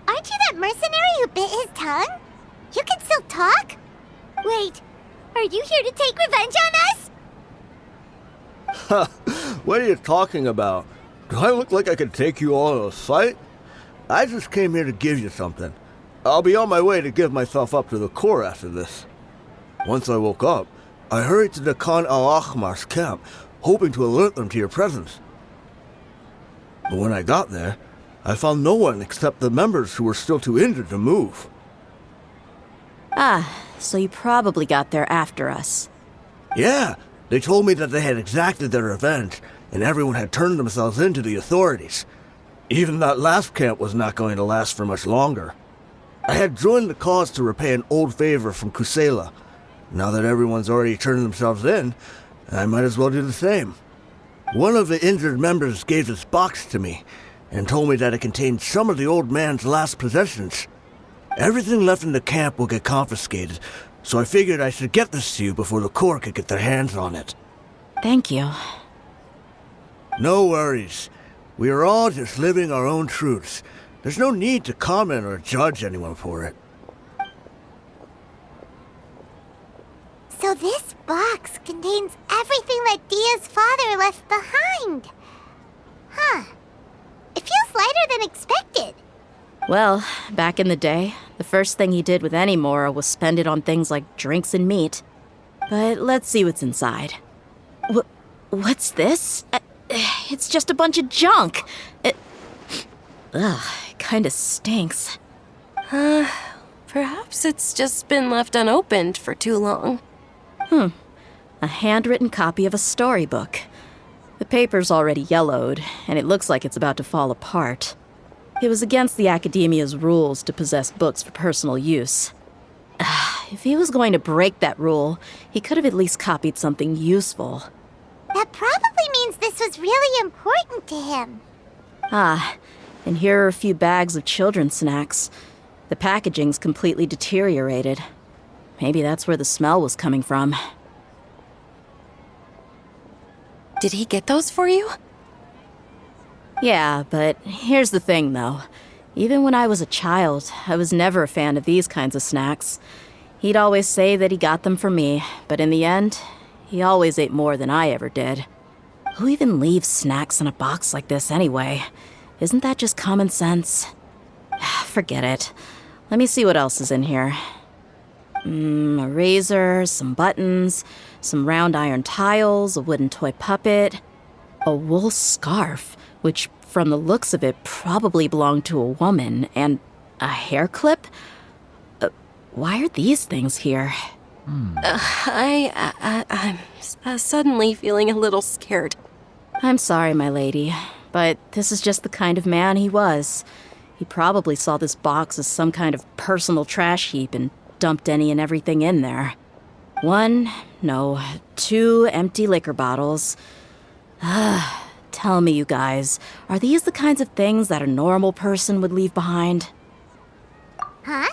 A: Aren't you that mercenary who bit his tongue? You can still talk? Wait, are you here to take revenge on us?
H: What are you talking about? Do I look like I could take you all in a fight? I just came here to give you something. I'll be on my way to give myself up to the Corps after this. Once I woke up, I hurried to the Khan al-Ahmar's camp, hoping to alert them to your presence. But when I got there, I found no one except the members who were still too injured to move.
B: Ah, so you probably got there after us.
H: Yeah, they told me that they had exacted their revenge, and everyone had turned themselves in to the authorities. Even that last camp was not going to last for much longer. I had joined the cause to repay an old favor from Kusela. Now that everyone's already turned themselves in, I might as well do the same. One of the injured members gave this box to me, and told me that it contained some of the old man's last possessions. Everything left in the camp will get confiscated, so I figured I should get this to you before the Corps could get their hands on it.
B: Thank you.
H: No worries. We are all just living our own truths. There's no need to comment or judge anyone for it.
A: So this box contains everything that Dehya's father left behind. Huh. It feels lighter than expected.
B: Well, back in the day, the first thing he did with any Mora was spend it on things like drinks and meat. But let's see what's inside. What's this? It's just a bunch of junk. It kinda stinks.
C: Perhaps it's just been left unopened for too long.
B: A handwritten copy of a storybook. The paper's already yellowed, and it looks like it's about to fall apart. It was against the Academia's rules to possess books for personal use. If he was going to break that rule, he could have at least copied something useful.
A: That probably means this was really important to him.
B: And here are a few bags of children's snacks. The packaging's completely deteriorated. Maybe that's where the smell was coming from.
C: Did he get those for you?
B: Yeah, but here's the thing, though. Even when I was a child, I was never a fan of these kinds of snacks. He'd always say that he got them for me, but in the end, he always ate more than I ever did. Who even leaves snacks in a box like this anyway? Isn't that just common sense? Forget it. Let me see what else is in here. A razor, some buttons, some round iron tiles, a wooden toy puppet, a wool scarf, which from the looks of it probably belonged to a woman, and a hair clip? Why are these things here?
C: I'm suddenly feeling a little scared.
B: I'm sorry, my lady, but this is just the kind of man he was. He probably saw this box as some kind of personal trash heap and dumped any and everything in there. 2 empty liquor bottles. Tell me, you guys, are these the kinds of things that a normal person would leave behind?
A: Huh?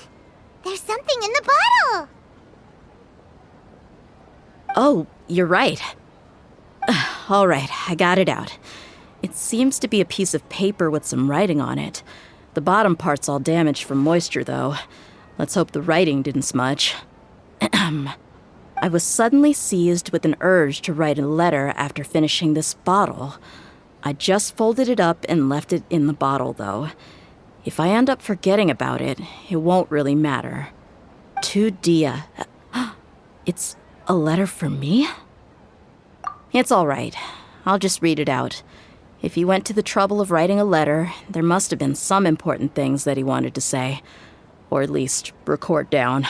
A: There's something in the bottle!
B: Oh, you're right. All right, I got it out. It seems to be a piece of paper with some writing on it. The bottom part's all damaged from moisture, though. Let's hope the writing didn't smudge. I was suddenly seized with an urge to write a letter after finishing this bottle. I just folded it up and left it in the bottle, though. If I end up forgetting about it, it won't really matter. To Dehya. It's a letter for me? It's all right. I'll just read it out. If he went to the trouble of writing a letter, there must have been some important things that he wanted to say. Or at least record down.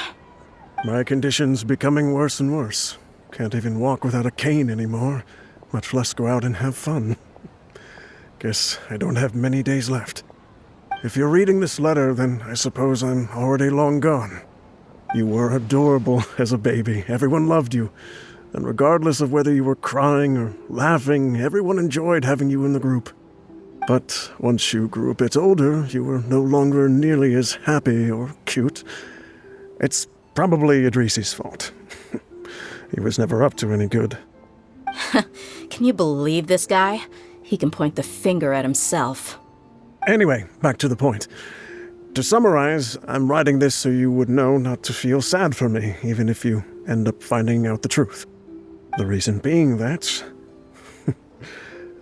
K: My condition's becoming worse and worse. Can't even walk without a cane anymore, much less go out and have fun. Guess I don't have many days left. If you're reading this letter, then I suppose I'm already long gone. You were adorable as a baby. Everyone loved you. And regardless of whether you were crying or laughing, everyone enjoyed having you in the group. But once you grew a bit older, you were no longer nearly as happy or cute. It's probably Idrisi's fault. He was never up to any good.
B: Can you believe this guy? He can point the finger at himself.
K: Anyway, back to the point. To summarize, I'm writing this so you would know not to feel sad for me, even if you end up finding out the truth. The reason being that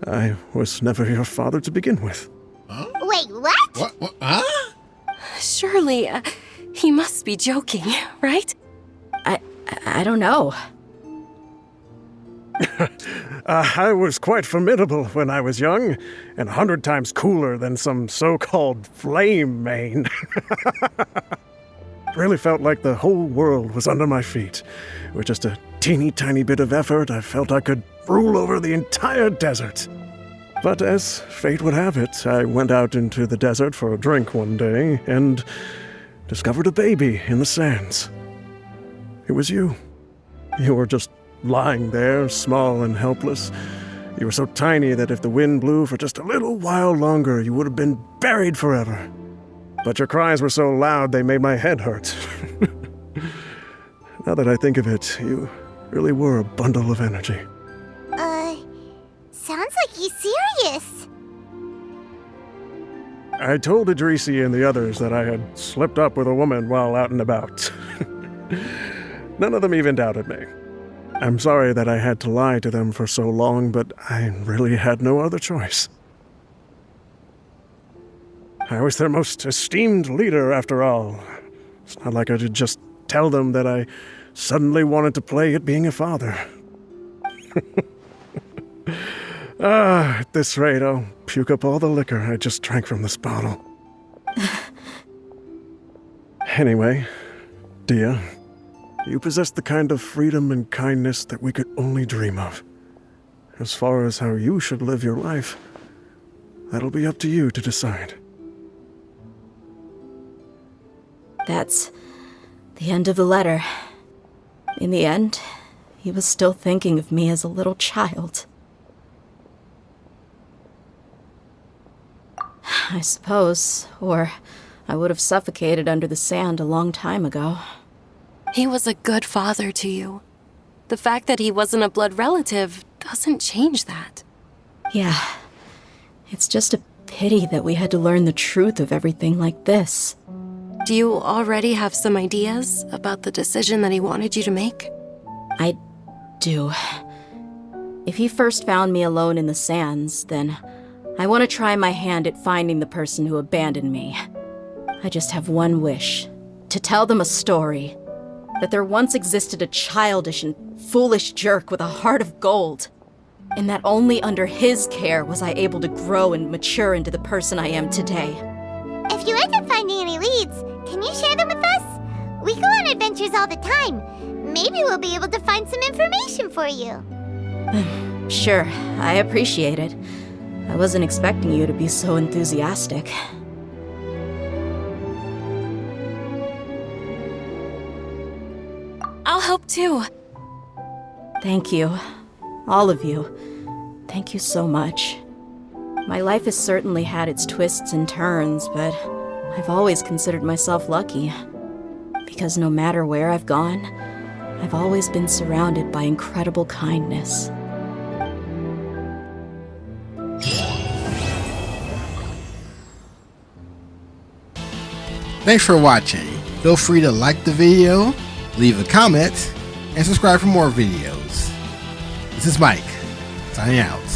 K: I was never your father to begin with.
A: Wait, what?
G: What? Huh?
C: Surely, he must be joking, right?
B: I don't know.
K: I was quite formidable when I was young, and 100 times cooler than some so-called flame main. It really felt like the whole world was under my feet. With just a teeny tiny bit of effort, I felt I could rule over the entire desert. But as fate would have it, I went out into the desert for a drink one day and discovered a baby in the sands. It was you. You were just lying there, small and helpless. You were so tiny that if the wind blew for just a little while longer, you would have been buried forever. But your cries were so loud they made my head hurt. Now that I think of it, you really were a bundle of energy.
A: Sounds like he's serious.
K: I told Idrisi and the others that I had slipped up with a woman while out and about. None of them even doubted me. I'm sorry that I had to lie to them for so long, but I really had no other choice. I was their most esteemed leader, after all. It's not like I could just tell them that I suddenly wanted to play at being a father. At this rate, I'll puke up all the liquor I just drank from this bottle. Anyway, Dehya, you possess the kind of freedom and kindness that we could only dream of. As far as how you should live your life, that'll be up to you to decide.
B: That's the end of the letter. In the end, he was still thinking of me as a little child. I suppose, or I would have suffocated under the sand a long time ago.
C: He was a good father to you. The fact that he wasn't a blood relative doesn't change that.
B: Yeah, it's just a pity that we had to learn the truth of everything like this.
C: Do you already have some ideas about the decision that he wanted you to make?
B: I do. If he first found me alone in the sands, then I want to try my hand at finding the person who abandoned me. I just have one wish, to tell them a story. That there once existed a childish and foolish jerk with a heart of gold. And that only under his care was I able to grow and mature into the person I am today.
A: If you end up finding any leads, can you share them with us? We go on adventures all the time. Maybe we'll be able to find some information for you.
B: Sure, I appreciate it. I wasn't expecting you to be so enthusiastic.
C: I'll help too.
B: Thank you. All of you. Thank you so much. My life has certainly had its twists and turns, but I've always considered myself lucky. Because no matter where I've gone, I've always been surrounded by incredible kindness.
G: Thanks for watching. Feel free to like the video, leave a comment, and subscribe for more videos. This is Mike, signing out.